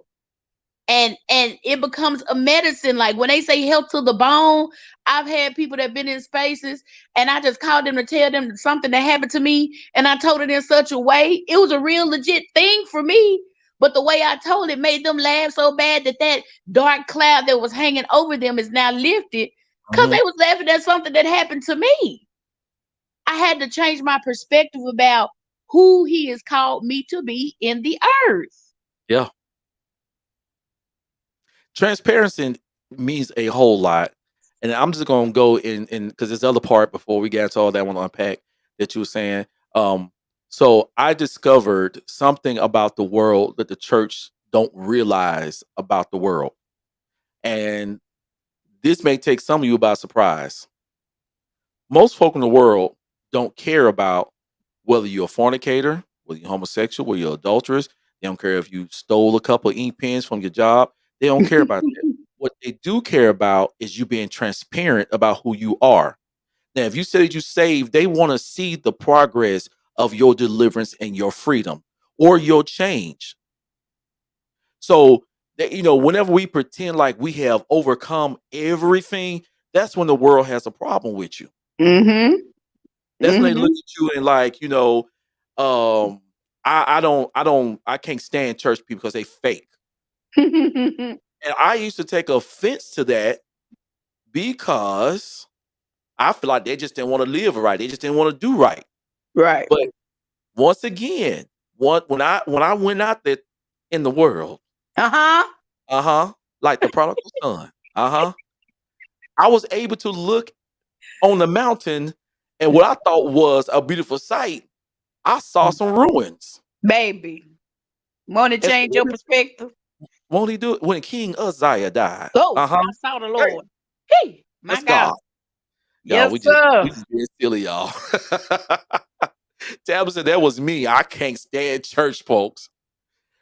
and it becomes a medicine. Like when they say health to the bone, I've had people that been in spaces, and I just called them to tell them something that happened to me, and I told it in such a way it was a real legit thing for me. But the way I told it made them laugh so bad that that dark cloud that was hanging over them is now lifted, because Mhm. they was laughing at something that happened to me. I had to change my perspective about who he has called me to be in the earth. Yeah. Transparency means a whole lot, and I'm just gonna go in because this other part before we get to all that I want to unpack that you were saying. Um, so I discovered something about the world that the church don't realize about the world, and this may take some of you by surprise. Most folk in the world don't care about whether you're a fornicator, whether you're homosexual, whether you're adulterous. They don't care if you stole a couple of ink pens from your job. They don't care about that. What they do care about is you being transparent about who you are. Now, if you say that you saved, they want to see the progress of your deliverance and your freedom or your change. So, whenever we pretend like we have overcome everything, that's when the world has a problem with you. Mm-hmm. That's when they look Mm-hmm. at you and like, um, I can't stand church people because they fake. And I used to take offense to that because I feel like they just didn't want to live right. They just didn't want to do right. Right. But once again, when I went out there in the world, Uh-huh. like the prodigal son, I was able to look on the mountain, and what I thought was a beautiful sight, I saw some ruins. Baby. Want to And so change your perspective? won't he do it when King Uzziah died? Go. Uh-huh. I saw the Right. Lord. Hey, my That's God. God. Y'all, Yes, we just sir. we just being silly, y'all. Tabitha said that was me. I can't stand church folks.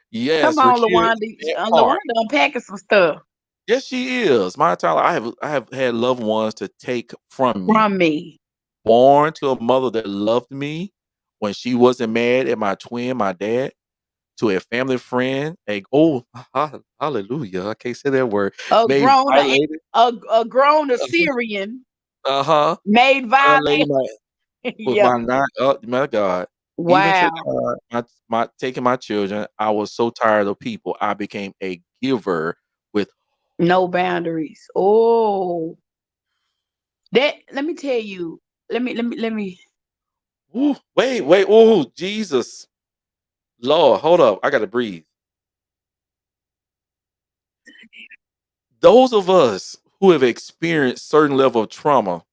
Come Yes, on, Rakia, Lawanda. that part. Lawanda unpacking some stuff Yes, she is. My entire life, I have had loved ones to take from me. from me. Born to a mother that loved me when she wasn't mad at my twin, my dad, to a family friend, hallelujah. I can't say that word. A Made grown, violated. a grown Assyrian Uh-huh. made Violated violent. with Yeah. my not my God. Even to Wow. my taking my children, I was so tired of people. I became a giver with No boundaries. Oh, that. Let me tell you. Let me. ooh, wait, ooh, Jesus. Lord, hold up. I gotta breathe. Those of us who have experienced certain level of trauma,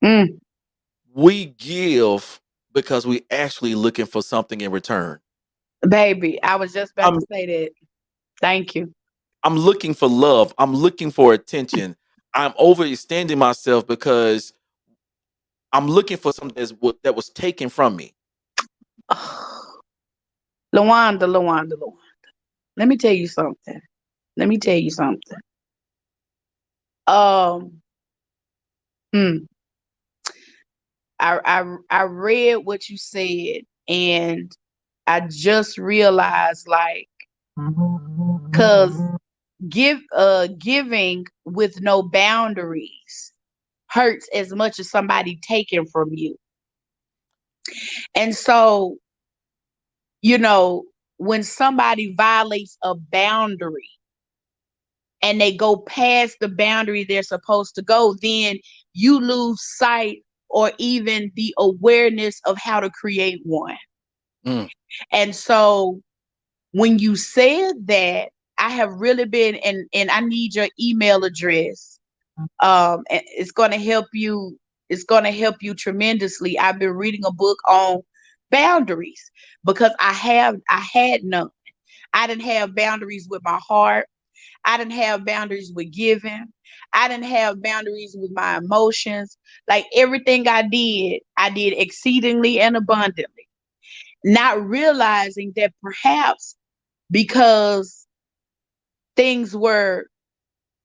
Mm, we give because we actually looking for something in return. baby, I was just about to I'm say that. Thank you. I'm looking for love. I'm looking for attention. I'm overextending myself because I'm looking for something that was taken from me. Lawanda. Let me tell you something. Let me tell you something. Um, hmm, I read what you said, and I just realized, like, cause giving with no boundaries hurts as much as somebody taking from you. And so, you know, when somebody violates a boundary and they go past the boundary they're supposed to go, then you lose sight or even the awareness of how to create one. Mm, And so when you said that, I have really been, and I need your email address. And it's going to help you tremendously. I've been reading a book on boundaries because I had none. I didn't have boundaries with my heart. I didn't have boundaries with giving. I didn't have boundaries with my emotions. Like everything I did exceedingly and abundantly, not realizing that perhaps because things were,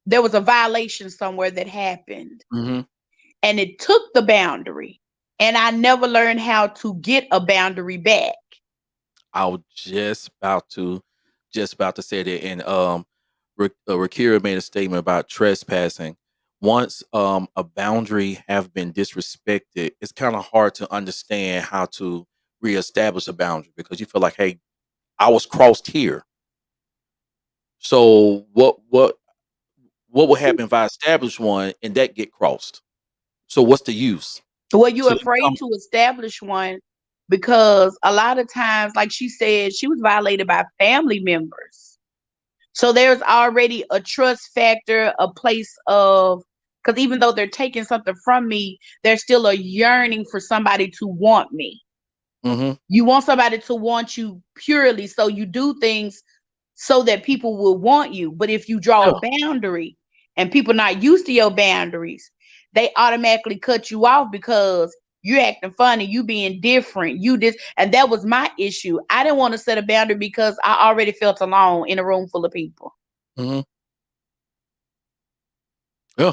there was a violation somewhere that happened, mhm. and it took the boundary, and I never learned how to get a boundary back. I was just about to say that, and Rakira made a statement about trespassing. Once a boundary have been disrespected, it's kind of hard to understand how to reestablish a boundary because you feel like, hey, I was crossed here. So what would happen if I establish one and that get crossed? So what's the use? Were you So they afraid become to establish one? Because a lot of times, like she said, she was violated by family members. So there's already a trust factor, a place of, because even though they're taking something from me, there's still a yearning for somebody to want me. hmm You want somebody to want you purely, so you do things so that people will want you. But if you draw yeah, a boundary and people not used to your boundaries, they automatically cut you off because you're acting funny, you being different, you this, and that was my issue. I didn't want to set a boundary because I already felt alone in a room full of people. hmm yeah,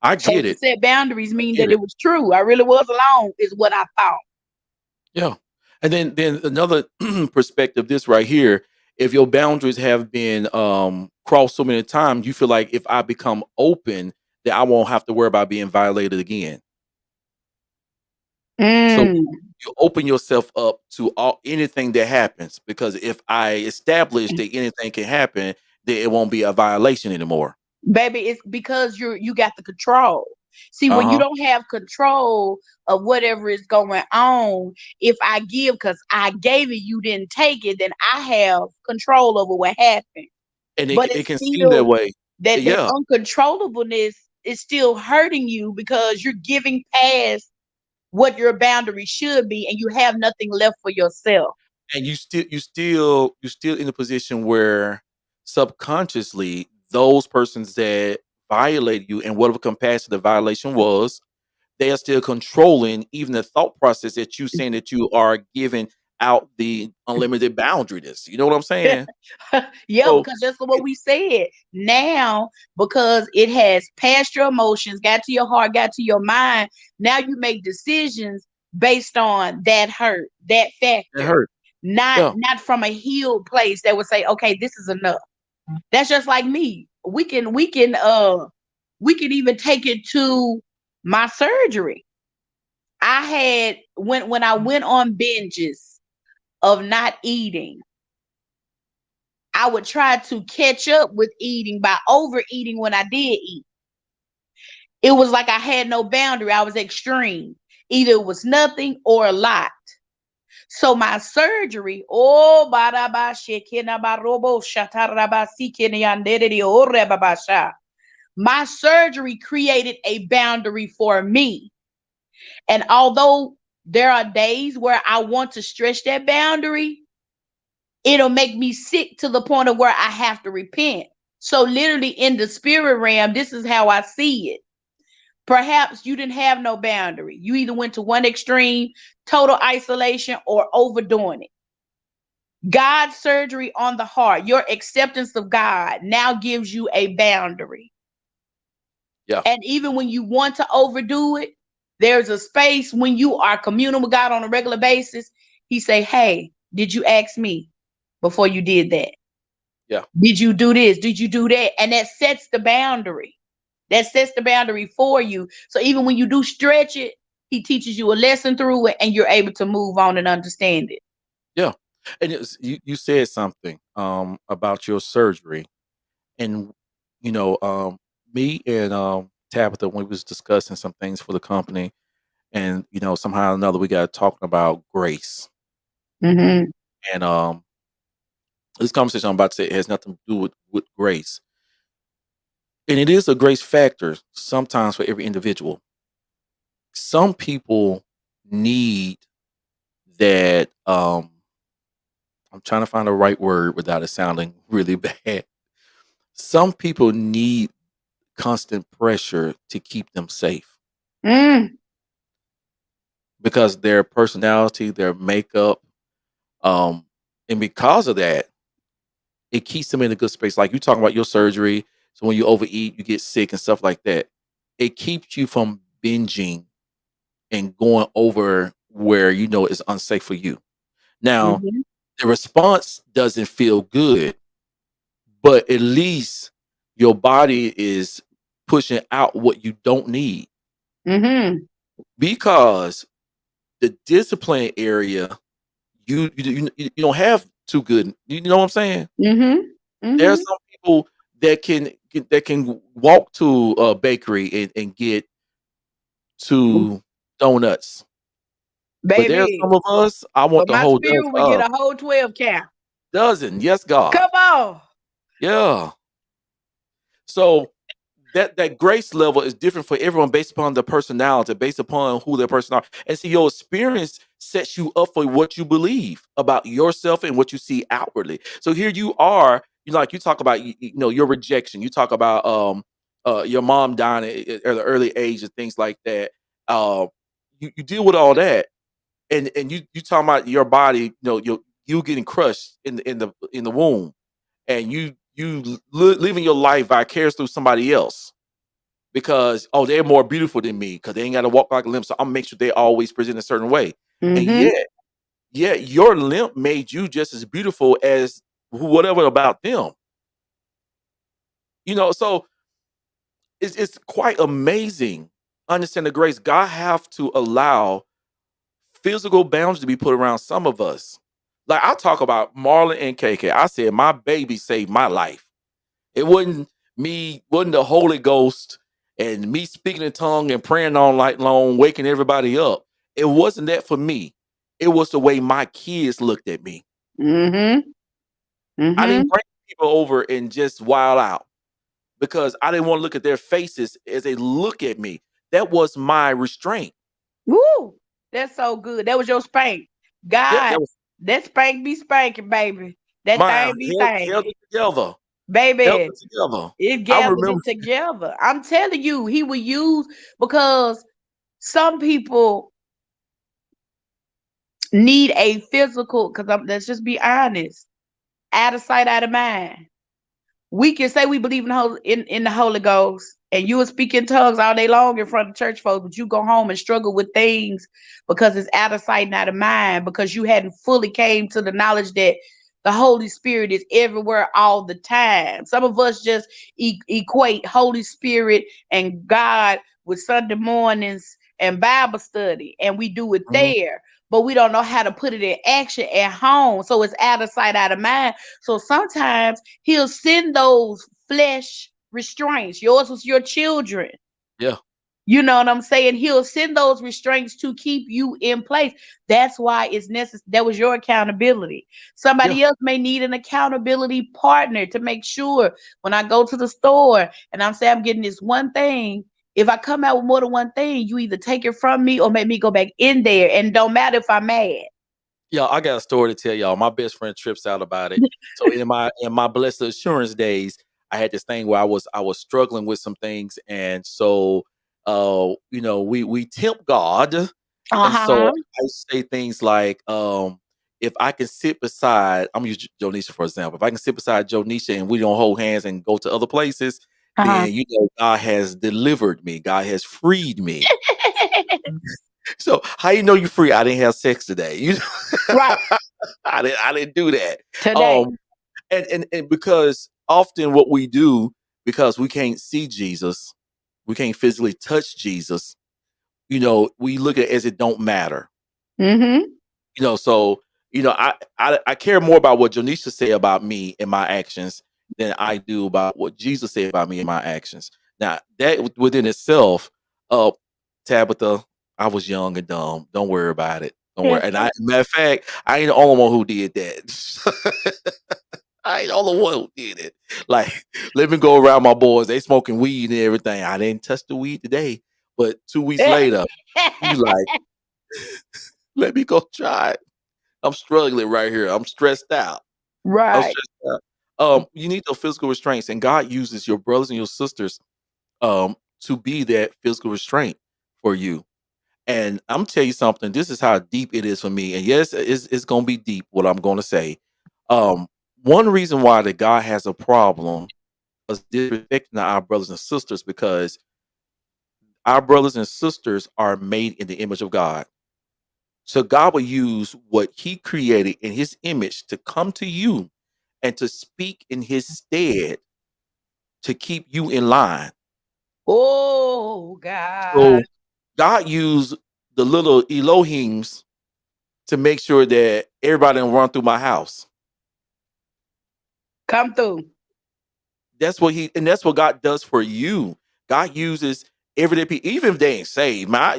I So get to it. set boundaries I mean get that it it. was true. I really was alone, is what I thought. Yeah. And then another perspective, this right here, if your boundaries have been crossed so many times, you feel like if I become open, that I won't have to worry about being violated again. So Mm. you open yourself up to all anything that happens because if I establish that anything can happen, then it won't be a violation anymore. Baby, it's because you got the control. See, when you Uh-huh. don't have control of whatever is going on, if I give because I gave it, you didn't take it, then I have control over what happened. And But it it's can seem that still way. that Yeah. uncontrollableness is still hurting you because you're giving past what your boundary should be, and you have nothing left for yourself. And you still in a position where subconsciously those persons that violated you and whatever capacity the violation was, they are still controlling even the thought process that you saying that you are giving out the unlimited boundariness. You know what I'm saying? Yeah, So because that's what it, we said. Now, because it has passed your emotions, got to your heart, got to your mind, now you make decisions based on that hurt, that it factor, hurt. not Yeah. not from a healed place that would say, okay, this is enough. That's just like me. We can even take it to my surgery. I had when I went on binges of not eating, I would try to catch up with eating by overeating when I did eat. It was like I had no boundary. I was extreme. Either it was nothing or a lot. So my surgery, oh, my surgery created a boundary for me. And although there are days where I want to stretch that boundary, it'll make me sick to the point of where I have to repent. So, literally, in the spirit realm, this is how I see it. Perhaps you didn't have no boundary. You either went to one extreme, total isolation, or overdoing it. God's surgery on the heart, your acceptance of God now gives you a boundary. Yeah. And even when you want to overdo it, there's a space when you are communing with God on a regular basis. He say, "Hey, did you ask me before you did that? Yeah. Did you do this? Did you do that?" And that sets the boundary. That sets the boundary for you. So even when you do stretch it, he teaches you a lesson through it and you're able to move on and understand it. Yeah. And you said something about your surgery. And you know, me and Tabitha, when we was discussing some things for the company, and somehow or another we got talking about grace. Hmm. And this conversation I'm about to say has nothing to do with grace. And it is a grace factor sometimes for every individual. Some people need that. I'm trying to find the right word without it sounding really bad. Some people need constant pressure to keep them safe Mm. because their personality, their makeup, um, and because of that, it keeps them in a good space. Like you talking about your surgery, so when you overeat, you get sick and stuff like that. It keeps you from binging and going over where you know it's unsafe for you. Now, Hmm. the response doesn't feel good, but at least your body is pushing out what you don't need, Mhm. because the discipline area, you don't have too good. You know what I'm saying? Mhm. There are Mhm. some people that can walk to a bakery and get two donuts, but there are Baby. some of us. I want But the my whole spirit dozen. would get a whole 12 count. Dozen. Yes, God. Come on. Yeah. So that grace level is different for everyone based upon the personality, based upon who their person are. And see, your experience sets you up for what you believe about yourself and what you see outwardly. So here you are, like you talk about, your rejection. You talk about your mom dying at an early age and things like that. Uh, you deal with all that, and you talking about your body, you getting crushed in the womb, and you living your life vicarious through somebody else, because they're more beautiful than me because they ain't got to walk like a limp, so I'm make sure they always present a certain way. And Mhm. yet your limp made you just as beautiful as whatever about them. So it's quite amazing. Understand the grace. God have to allow physical boundaries to be put around some of us. Like I talk about Marlon and KK. I said my baby saved my life. It wasn't the Holy Ghost and me speaking in tongue and praying all night long, waking everybody up. It wasn't that for me. It was the way my kids looked at me. Mhm. I didn't Mhm. bring people over and just wild out because I didn't want to look at their faces as they look at me. That was my restraint. Woo! That's so good. That was your spank. Yeah, God, that was that spank be spanking, baby. That my thing be held thinking. it together. Held Baby, it together. it I gathered remember. it together. I'm telling you, he will use because some people need a physical, because let's just be honest, out of sight, out of mind. We can say we believe in the Holy Ghost, and you will speak in tongues all day long in front of church folks, but you go home and struggle with things because it's out of sight and out of mind, because you hadn't fully came to the knowledge that the Holy Spirit is everywhere all the time. Some of us just equate Holy Spirit and God with Sunday mornings and Bible study, and we do it Mhm. there, but we don't know how to put it in action at home. So it's out of sight, out of mind. So sometimes he'll send those flesh restraints. Yours was your children. Yeah, You know what I'm saying? He'll send those restraints to keep you in place. That's why it's necessary. That was your accountability. yeah. Somebody else may need an accountability partner to make sure when I go to the store and I'm saying I'm getting this one thing, if I come out with more than one thing, you either take it from me or make me go back in there. And don't matter if I'm mad. Yeah, I got a story to tell y'all. My best friend trips out about it. So in my blessed assurance days, I had this thing where I was struggling with some things, and so we tempt God, Uh and so huh. I say things like, if I can sit beside, I'm gonna use Jonisha for example. If I can sit beside Jonisha and we don't hold hands and go to other places, Uh then God has delivered me. God has freed me. huh. So how you know you free? I didn't have sex today. Right. I didn't do that. Today. Um, and because often what we do, because we can't see Jesus, we can't physically touch Jesus. We look at it as it don't matter. Mm-hmm. So I care more about what Janisha said about me and my actions than I do about what Jesus said about me and my actions. Now that within itself, uh, Tabitha, I was young and dumb. Don't worry about it. Don't worry. And matter of fact, I ain't the only one who did that. I ain't the only one who did it. Like, let me go around my boys. They smoking weed and everything. I didn't touch the weed today, but 2 weeks later, you like, let me go try it. I'm struggling right here. I'm stressed out. I'm Right. stressed out. You need those physical restraints, and God uses your brothers and your sisters to be that physical restraint for you. And I'm tell you something. This is how deep it is for me. And yes, it's gonna be deep. What I'm gonna say. Um, One reason why that God has a problem us disrespecting our brothers and sisters, because our brothers and sisters are made in the image of God. So God will use what He created in His image to come to you and to speak in his stead to keep you in line. Oh God. So God used the little Elohims to make sure that everybody don't run through my house. Come through. That's what God does for you. God uses everyday people, even if they ain't saved. My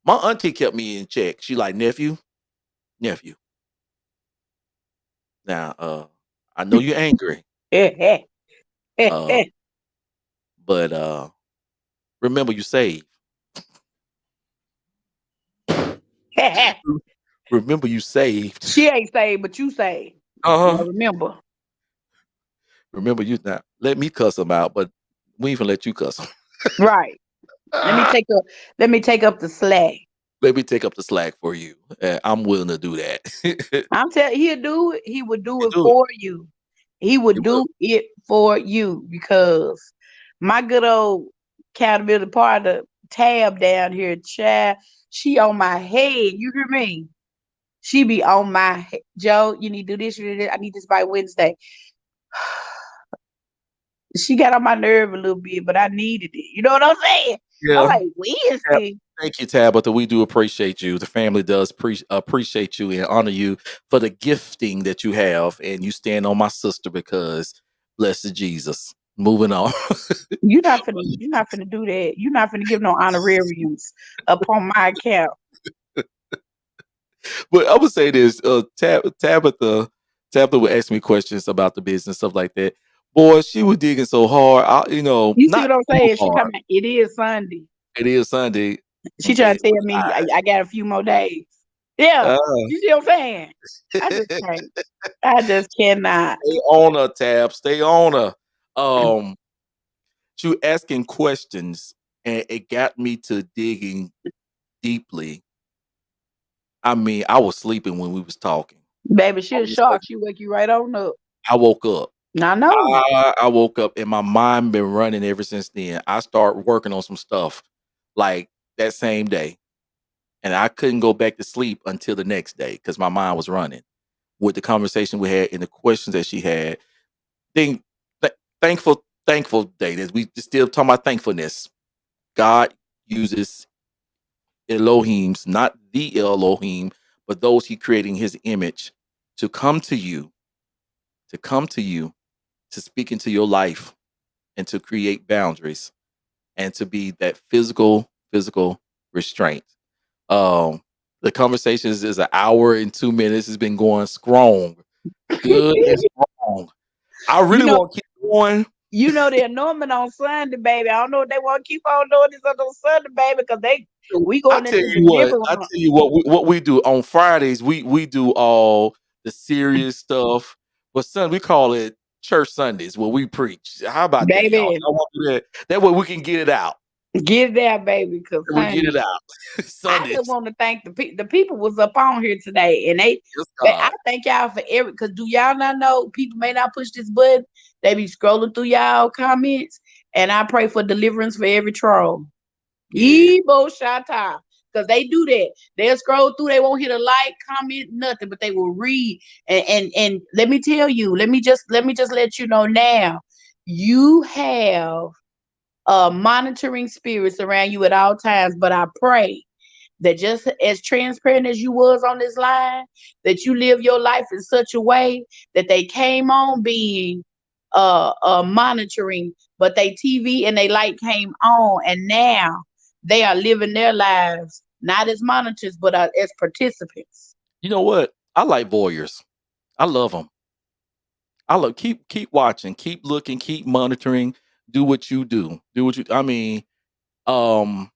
auntie kept me in check. She like, nephew. Now, I know you're angry, uh, but remember you saved. Remember you saved. She ain't saved, but you saved. Now Uh-huh. remember. Remember you not let me cuss them out, but we even let you cuss them. Right. Let me take up let me take up the slack. Let me take up the slack for you. I'm willing to do that. I'm telling he'll do it. He would do You it do it. for you. He would You will. do it for you because my good old accountability partner tab down here, child, she on my head. You hear me? She be on my Joe, you need to do this, you need to do this. I need this by Wednesday. She got on my nerve a little bit, but I needed it. You know what I'm saying? I'm Yeah. like, Tab Wednesday. Thank you, Tabitha. We do appreciate you. The family does appreciate you and honor you for the gifting that you have, and you stand on my sister because blessed Jesus. Moving on. You're not finna do that. You're not finna give no honorariums upon my account. But I would say this, Tabitha would ask me questions about the business, stuff like that. Boy, she was digging so hard. You see what Not I'm too saying? She hard. talking about it is Sunday. It is Sunday. She trying Okay. to tell me I got a few more days. Yeah. Uh, You see what I'm saying? I just can't. I just cannot. stay on her, Tab. Stay on her. Um, she was asking questions, and it got me to digging deeply. I mean, I was sleeping when we was talking. Baby, she I a was so shark. She wake you right on up. I woke up. I know. I woke up and my mind been running ever since then. I started working on some stuff like that same day, and I couldn't go back to sleep until the next day because my mind was running with the conversation we had and the questions that she had. Think, thankful day that we still talking about thankfulness. God uses Elohims, not the Elohim, but those He created in His image to come to you, to come to you, to speak into your life, and to create boundaries and to be that physical restraint. Um, the conversation is an hour and 2 minutes. It's been going strong, good and strong. I You really know, want to keep going. they're norming on Sunday, baby. I don't know if they want to keep on doing this on Sunday, baby, because we I going tell into you what, deliverance. what we do on Fridays. We do all the serious stuff, but Sunday we call it church Sundays where we preach. How about that, y'all? Baby, Y'all want to do that? That way we can get it out. get there, baby, because We get it honey, out. I just Sundays. want to thank the people was up on here today, and Yes, I God. thank y'all for every. Because do y'all not know people may not push this button? They be scrolling through y'all comments, and I pray for deliverance for every troll. Yeah. Ebo Shata. Because they do that. They'll scroll through, they won't hit a like, comment, nothing, but they will read. And let me tell you, let me just let you know now. You have monitoring spirits around you at all times, but I pray that just as transparent as you was on this line, that you live your life in such a way that they came on being monitoring, but they TV and they light came on, and now they are living their lives not as monitors but as participants. You know what? I like voyeurs. I love them. I love keep watching, keep looking, keep monitoring. Do what you do. Do what you. I mean, um,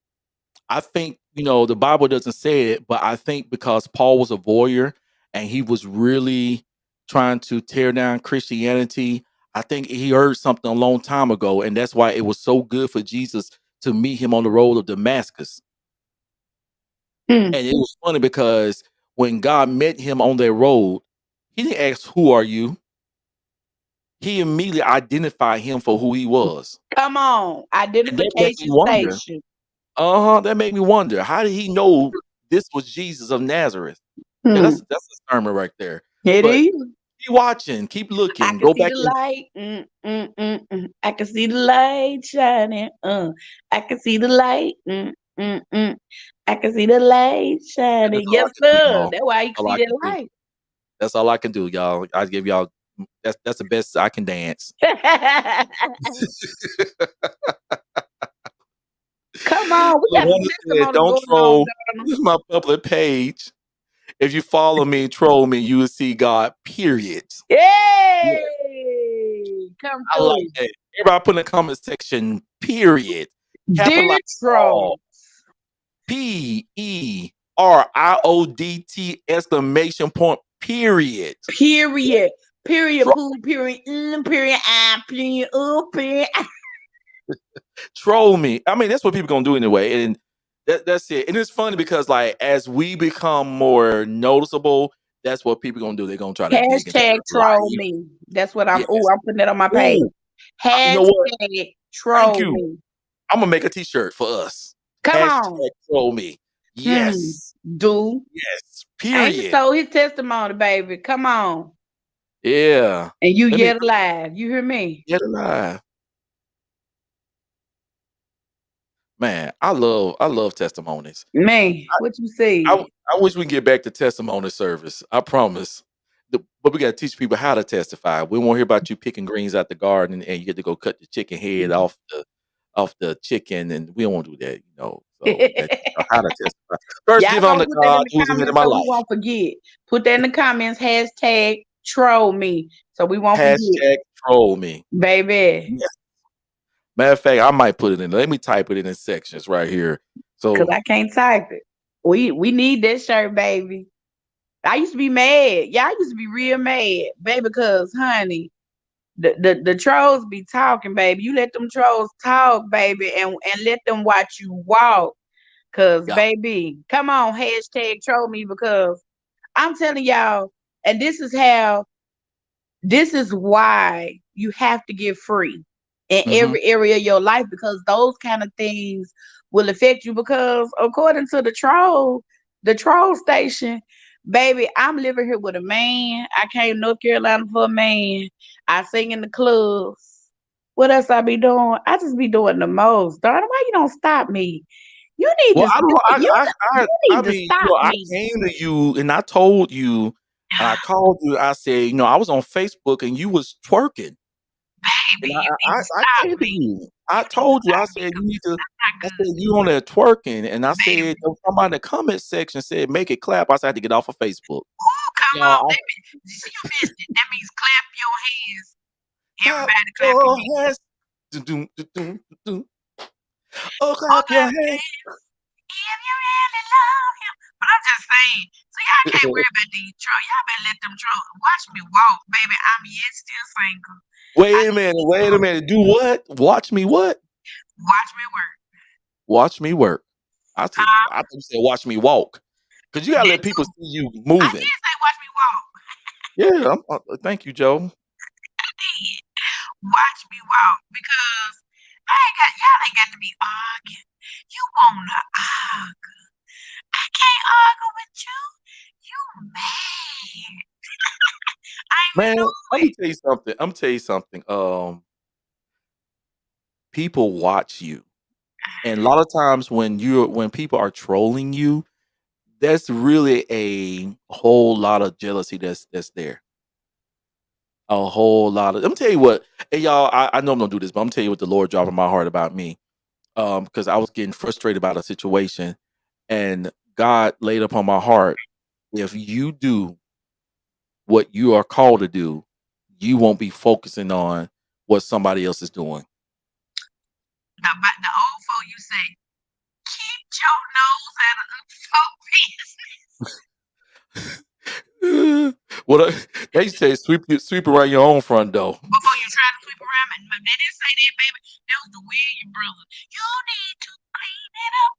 I think the Bible doesn't say it, but I think because Paul was a voyeur and he was really trying to tear down Christianity, I think he heard something a long time ago, and that's why it was so good for Jesus to meet him on the road of Damascus. Hmm. And it was funny because when God met him on that road, he didn't ask, "Who are you?" He immediately identified him for who he was. Come on, And that made me identification wonder. station. Uh-huh. That made me wonder. How did he know this was Jesus of Nazareth? Yeah, Hmm. that's a sermon right there. It But is. keep watching, keep I looking, can go see back the and light. I can see the light shining. I can see the light. I can see the light shining. that's all Yes, I can do, sir. y'all. That's why you can All see I can that do. light. That's all I can do, y'all. I give y'all that's the best I can dance. Come on, we got some LaWanda said, testimonies "Don't going on, troll. Donna. This is my public page. If you follow me, troll me, you will see God, period." Yeah, Yay! Come I like through. that. Everybody put in the comment section, period. Capitalize Dear all. troll. PERIODT exclamation point, period. Yeah, Period. Period. tro- Poo. Period. Period. Period. Period. troll me. I mean, that's what people gonna do anyway. And that's it. And it's funny because like as we become more noticeable, that's what people gonna do. They're gonna try to dig into Hashtag our troll life. me. That's what I'm. Oh, Yes. I'm putting that on my page. Ooh, you know what? Hashtag Thank troll you. me. I'm gonna make a t-shirt for us. Come on. Hashtag troll me. Hmm. Yes. Do. Yes. Angel Period. told his testimony, baby. Come on. Yeah. And you Let me yet alive. You hear me? get alive. Man, I love testimonies. Man, what you say? I wish we can get back to testimony service. I promise. But we gotta teach people how to testify. We won't hear about you picking greens out the garden and you get to go cut the chicken head off the chicken, and we don't want to do that, you know. So we got how to testify. First, Y'all give on gonna to put that in God the who's the head of comments my so we life. won't forget. Put that in the comments. Hashtag troll me so we won't forget, Hashtag troll me. baby. Yes. Matter of fact, I might put it in. Let me type it in sections right here. Cause So I can't type it. We need that shirt, baby. I used to be mad. Yeah, I used to be real mad, baby. Cause honey, the trolls be talking, baby. You let them trolls talk, baby, and let them watch you walk. Cause yeah. baby, come on, hashtag troll me because I'm telling y'all, and this is why you have to get free in Hmm. every area of your life because those kind of things will affect you. Because according to the troll station, baby, I'm living here with a man. I came to North Carolina for a man. I sing in the clubs. What else I be doing? I just be doing the most. Darn, why you don't stop me? You need Well, to I don't know. you I need to mean, you stop know, I me. came to you and I told you, and I called you. I said, you know, I was on Facebook and you was twerking, and Baby, you need to I stop came to me. you. You I need to told you. I stop me said you 'cause need to. I'm not I said good. you on there twerking, and I said Baby. somebody in the comment section said make it clap. I said I had to get off of Facebook. Ooh, come on. Y'all, See, you missed it. That means clap your hands. clap Everybody clap your your hands. hands. Dun, dun, dun, dun, dun. Oh, Oh, clap your clap your hands. hands if you really love him. But I'm just saying, so y'all can't worry about these trolls. Y'all better let them trolls watch me walk, baby. I'm yet still single. I Wait a need minute. you to Wait a minute. Do what? Watch me what? watch me work. Watch me work. Huh? I thought you said watch me walk. Cause you gotta That let people too. see you I moving. did say watch me walk. Yeah, thank you, Joe. I did. Watch me walk because y'all ain't got to be arguing. You wanna argue. I can't argue with you. You mad. I ain't even Man, do let me it. tell you something. I'm tell you something. People watch you. And a lot of times when people are trolling you, that's really a whole lot of jealousy that's there. A whole lot of I'm tell you what, and y'all, I know I'm gonna do this, but I'm tell you what the Lord dropped in my heart about me. Because I was getting frustrated about a situation and God laid upon my heart, if you do what you are called to do, you won't be focusing on what somebody else is doing. The old folk you say, keep your nose out of the folk business What they used to say, sweep around your own front door. before you try to sweep around. But they didn't say that, baby. That was the William brothers. You need to clean it up.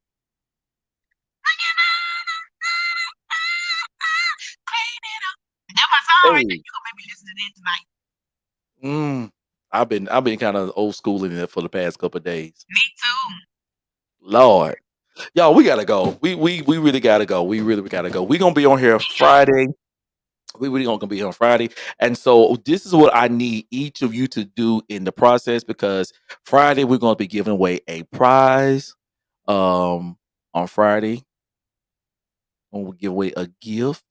Clean it up. That my song right there. Hey, You gonna make me listen to that tonight. mm, I've been kind of old school in it for the past couple of days. Me too. Lord, y'all, we gotta go. We really gotta go. We really gotta go. We gonna be on here Friday. We really gonna be here on Friday. And so this is what I need each of you to do in the process because Friday we're gonna be giving away a prize. On Friday, we'll give away a gift.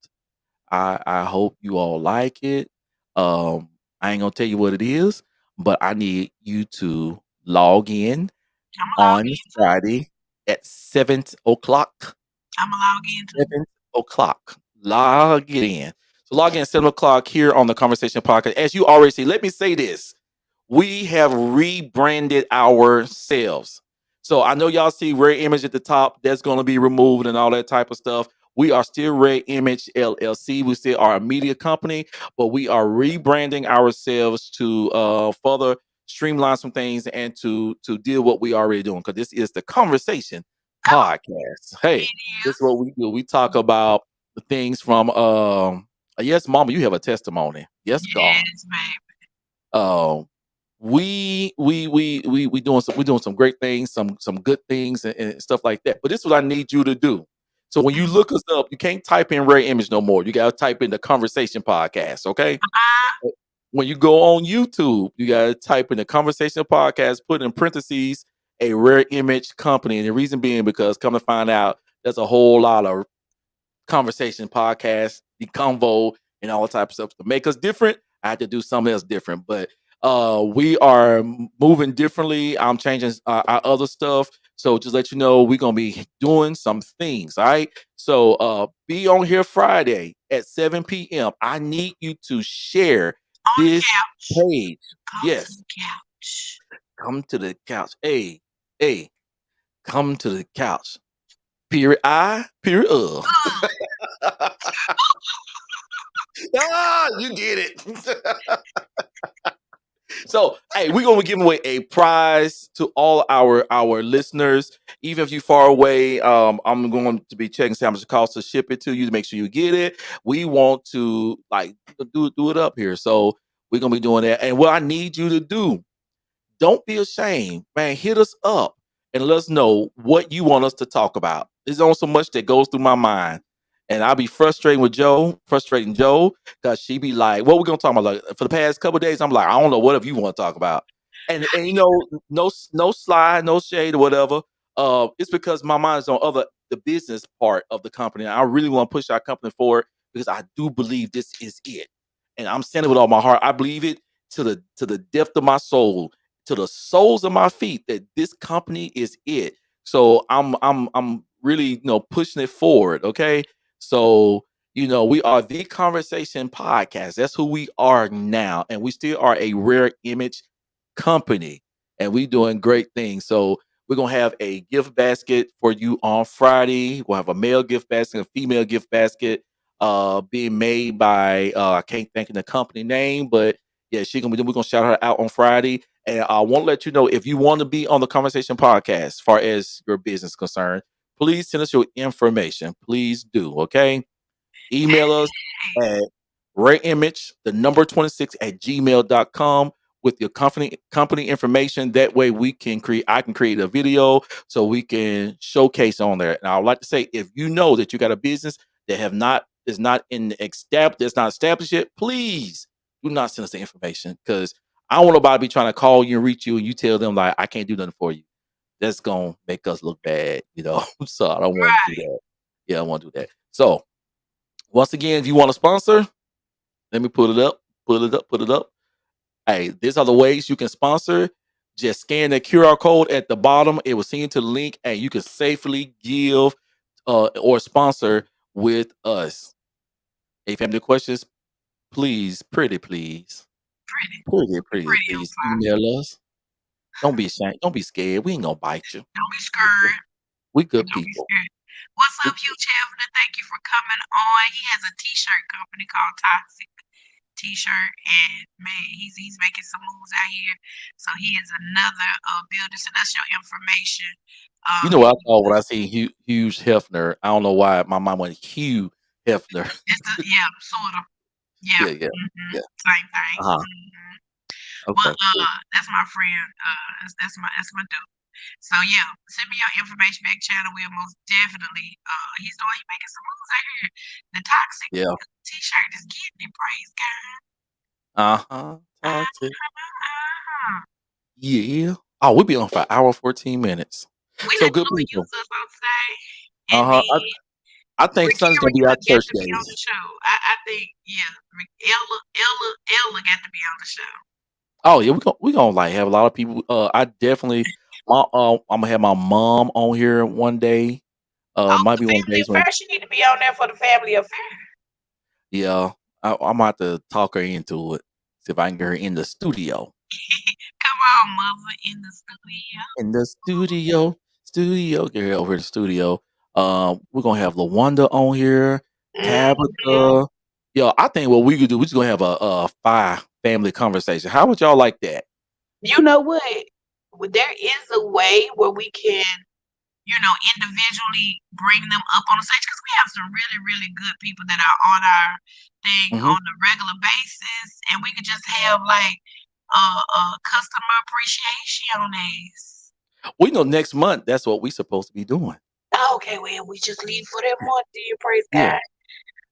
I hope you all like it. I ain't gonna tell you what it is, but I need you to log in I'm gonna log on in too. Friday at 7 o'clock. I'm gonna log in too. 7 o'clock. Log it in. So log in at 7 o'clock here on the Conversation Podcast. As you already see, let me say this. We have rebranded ourselves. So I know y'all see Rare Image at the top. That's going to be removed and all that type of stuff. We are still Rare Image LLC. We still are a media company, but we are rebranding ourselves to further streamline some things and to deal what we already doing because this is the Conversation Oh, Podcast. Hey, it this is is. what we do. We talk about the things from yes, Mama, you have a testimony. Yes, God. Yes, babe. Um, we doing some great things, some good things and stuff like that. But this is what I need you to do. So when you look us up, you can't type in Rare Image no more. You gotta type in the Conversation Podcast. Okay. When you go on YouTube, you gotta type in the Conversation Podcast, put in parentheses a Rare Image company, and the reason being because come to find out, there's a whole lot of conversation podcast, the convo, and all types of stuff to make us different. I had to do something else different, but we are moving differently. I'm changing our other stuff. So just let you know, we're gonna be doing some things. All right. So be on here Friday at 7 p.m. I need you to share On the this couch. page. Come to Yes. the couch. Come to the couch. Hey, come to the couch. Period I, period Ugh. You get it. So, hey, we're gonna be giving away a prize to all our listeners. Even if you're far away, I'm going to be checking how much it costs to ship it to you to make sure you get it. We want to like do it up here, so we're gonna be doing that. And what I need you to do, don't be ashamed, man. Hit us up and let us know what you want us to talk about. There's only so much that goes through my mind. And I'll be frustrating Joe, because she be like, what we gonna talk about? Like, for the past couple of days, I'm like, I don't know whatever you want to talk about. And no slide, no shade or whatever. It's because my mind is on other the business part of the company. I really want to push our company forward because I do believe this is it. And I'm saying it with all my heart. I believe it to the depth of my soul, to the soles of my feet that this company is it. So I'm really pushing it forward. Okay. So we are the Conversation Podcast. That's who we are now, and we still are a Rare Image company, and we doing great things. So we're gonna have a gift basket for you on Friday. We'll have a male gift basket, a female gift basket, being made by I can't think of the company name, but yeah, we're gonna shout her out on Friday. And I want to let you know if you want to be on the Conversation Podcast, as far as your business is concerned, please send us your information. Please do, okay? Email us at rareimage, the number 26 at gmail.com with your company information. That way I can create a video so we can showcase on there. And I would like to say, if you know that you got a business that is not that's not established yet, please do not send us the information, because I don't want nobody to be trying to call you and reach you and you tell them like I can't do nothing for you. That's gonna make us look bad. So I don't want to do Right. that. Yeah, I want to do that. So once again, if you want to sponsor, let me put it up. Hey, these are the ways you can sponsor. Just scan the QR code at the bottom. It will send you to the link, and you can safely give or sponsor with us. If you have any questions, please, Pretty. Pretty on please fire. email us. Don't be ashamed. Don't be scared. We ain't gonna bite you. Don't be scared. We good Don't be people. scared. What's We up, Hugh Chavner? Thank you for coming on. He has a t-shirt company called Toxic T-shirt, and man, he's making some moves out here. So he is another builder. So that's your information. You know He, what I thought when I see Hugh Hefner? I don't know why my mind went Hugh Hefner. it's the, yeah, sort of. Yeah. Yeah, yeah, yeah. Same thing. Uh-huh. Well, Okay, cool. that's my friend. That's my dude. So yeah, send me your information back channel. We'll most definitely. He's making some moves out here. The toxic Yeah. T-shirt is getting it, praise God. Uh-huh. Talk to Uh-huh. yeah. Oh, we'll be on for an hour, 14 minutes. We So let the good Lord people. use us on today. And Uh-huh. then I think Sunday's Rikira gonna be our got church to be on the days. show. I think, yeah, Ella got to be on the show. Oh yeah, we gonna like have a lot of people. I definitely I'm gonna have my mom on here one day. Oh, Might the be one of the family days when affair. She need to be on there for the family affair. yeah, I'm about to talk her into it. See if I can get her in the studio. Come on, mother, in the studio. In the studio, get her over to the studio. We're gonna have Lawanda on here, Mhm. Tabitha. Yo, I think what we could do, we're just gonna have a five family conversation. How would y'all like that? You know what? There is a way where we can, individually bring them up on the stage because we have some really, really good people that are on our thing Hmm. on a regular basis, and we could just have like customer appreciation days. We know next month that's what we supposed to be doing. Okay, well, we just leave for that month, dear. Praise Yeah. God.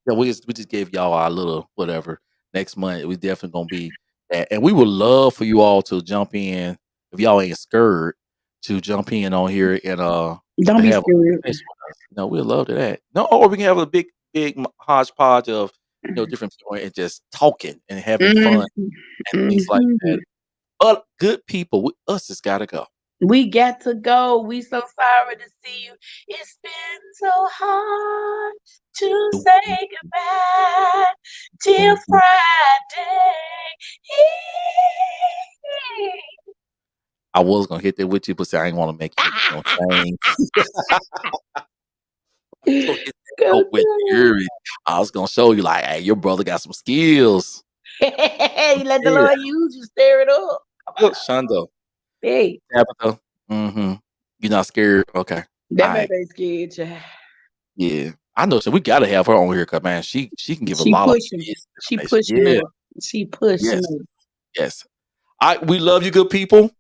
Yeah, we just gave y'all our little whatever. Next month, we definitely gonna be that, and we would love for you all to jump in if y'all ain't scared to jump in on here and Don't to be have a scared. conversation with us. We'd love to that. No, or we can have a big hodgepodge of different people and just talking and having fun Mhm, and things like that. mhm. But good people, us has got to go. We got to go. We so sorry to see you. It's been so hard to Doom, say doom, goodbye till doom, doom. Friday. I was gonna hit that with you, but say I ain't want to make you sing. Gonna hit that Go note with you. You do hear me? I was gonna show you like, hey, your brother got some skills. it. You let the Yeah. Lord use you. Stir it up. Come Look, on. Shondo, Hey, Tabitha. Mm-hmm. You're not scared? Okay. All that right. baby ain't scared, child. Yeah. I know. So we gotta have her on here, cause man, she can give a She lot of pushing. business She information. pushing Yeah. us. She pushing Yes. us. Yes. We love you, good people.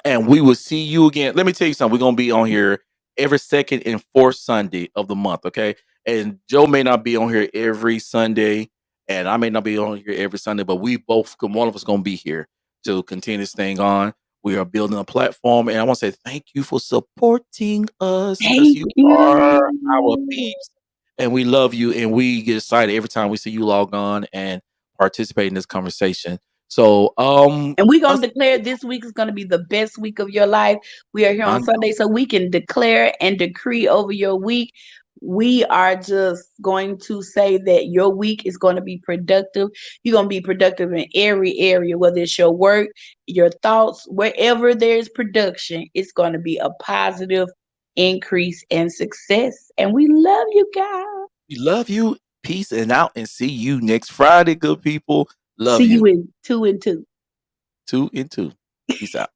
And we will see you again. Let me tell you something. We're gonna be on here every second and fourth Sunday of the month. Okay. And Joe may not be on here every Sunday, and I may not be on here every Sunday, but we both, one of us, gonna be here to continue this thing on. We are building a platform, and I want to say thank you for supporting us because Thank you are our you. peeps, and we love you. And we get excited every time we see you log on and participate in this conversation. So, And we're going us, to declare this week is going to be the best week of your life. We are here on I Sunday, so we can declare and decree over your week. We are just going to say that your week is going to be productive. You're going to be productive in every area, whether it's your work, your thoughts, wherever there's production, it's going to be a positive increase and success. And we love you guys. We love you. Peace and out, and see you next Friday, good people. See Love you you. in 2 and 2. 2 and 2. Peace out.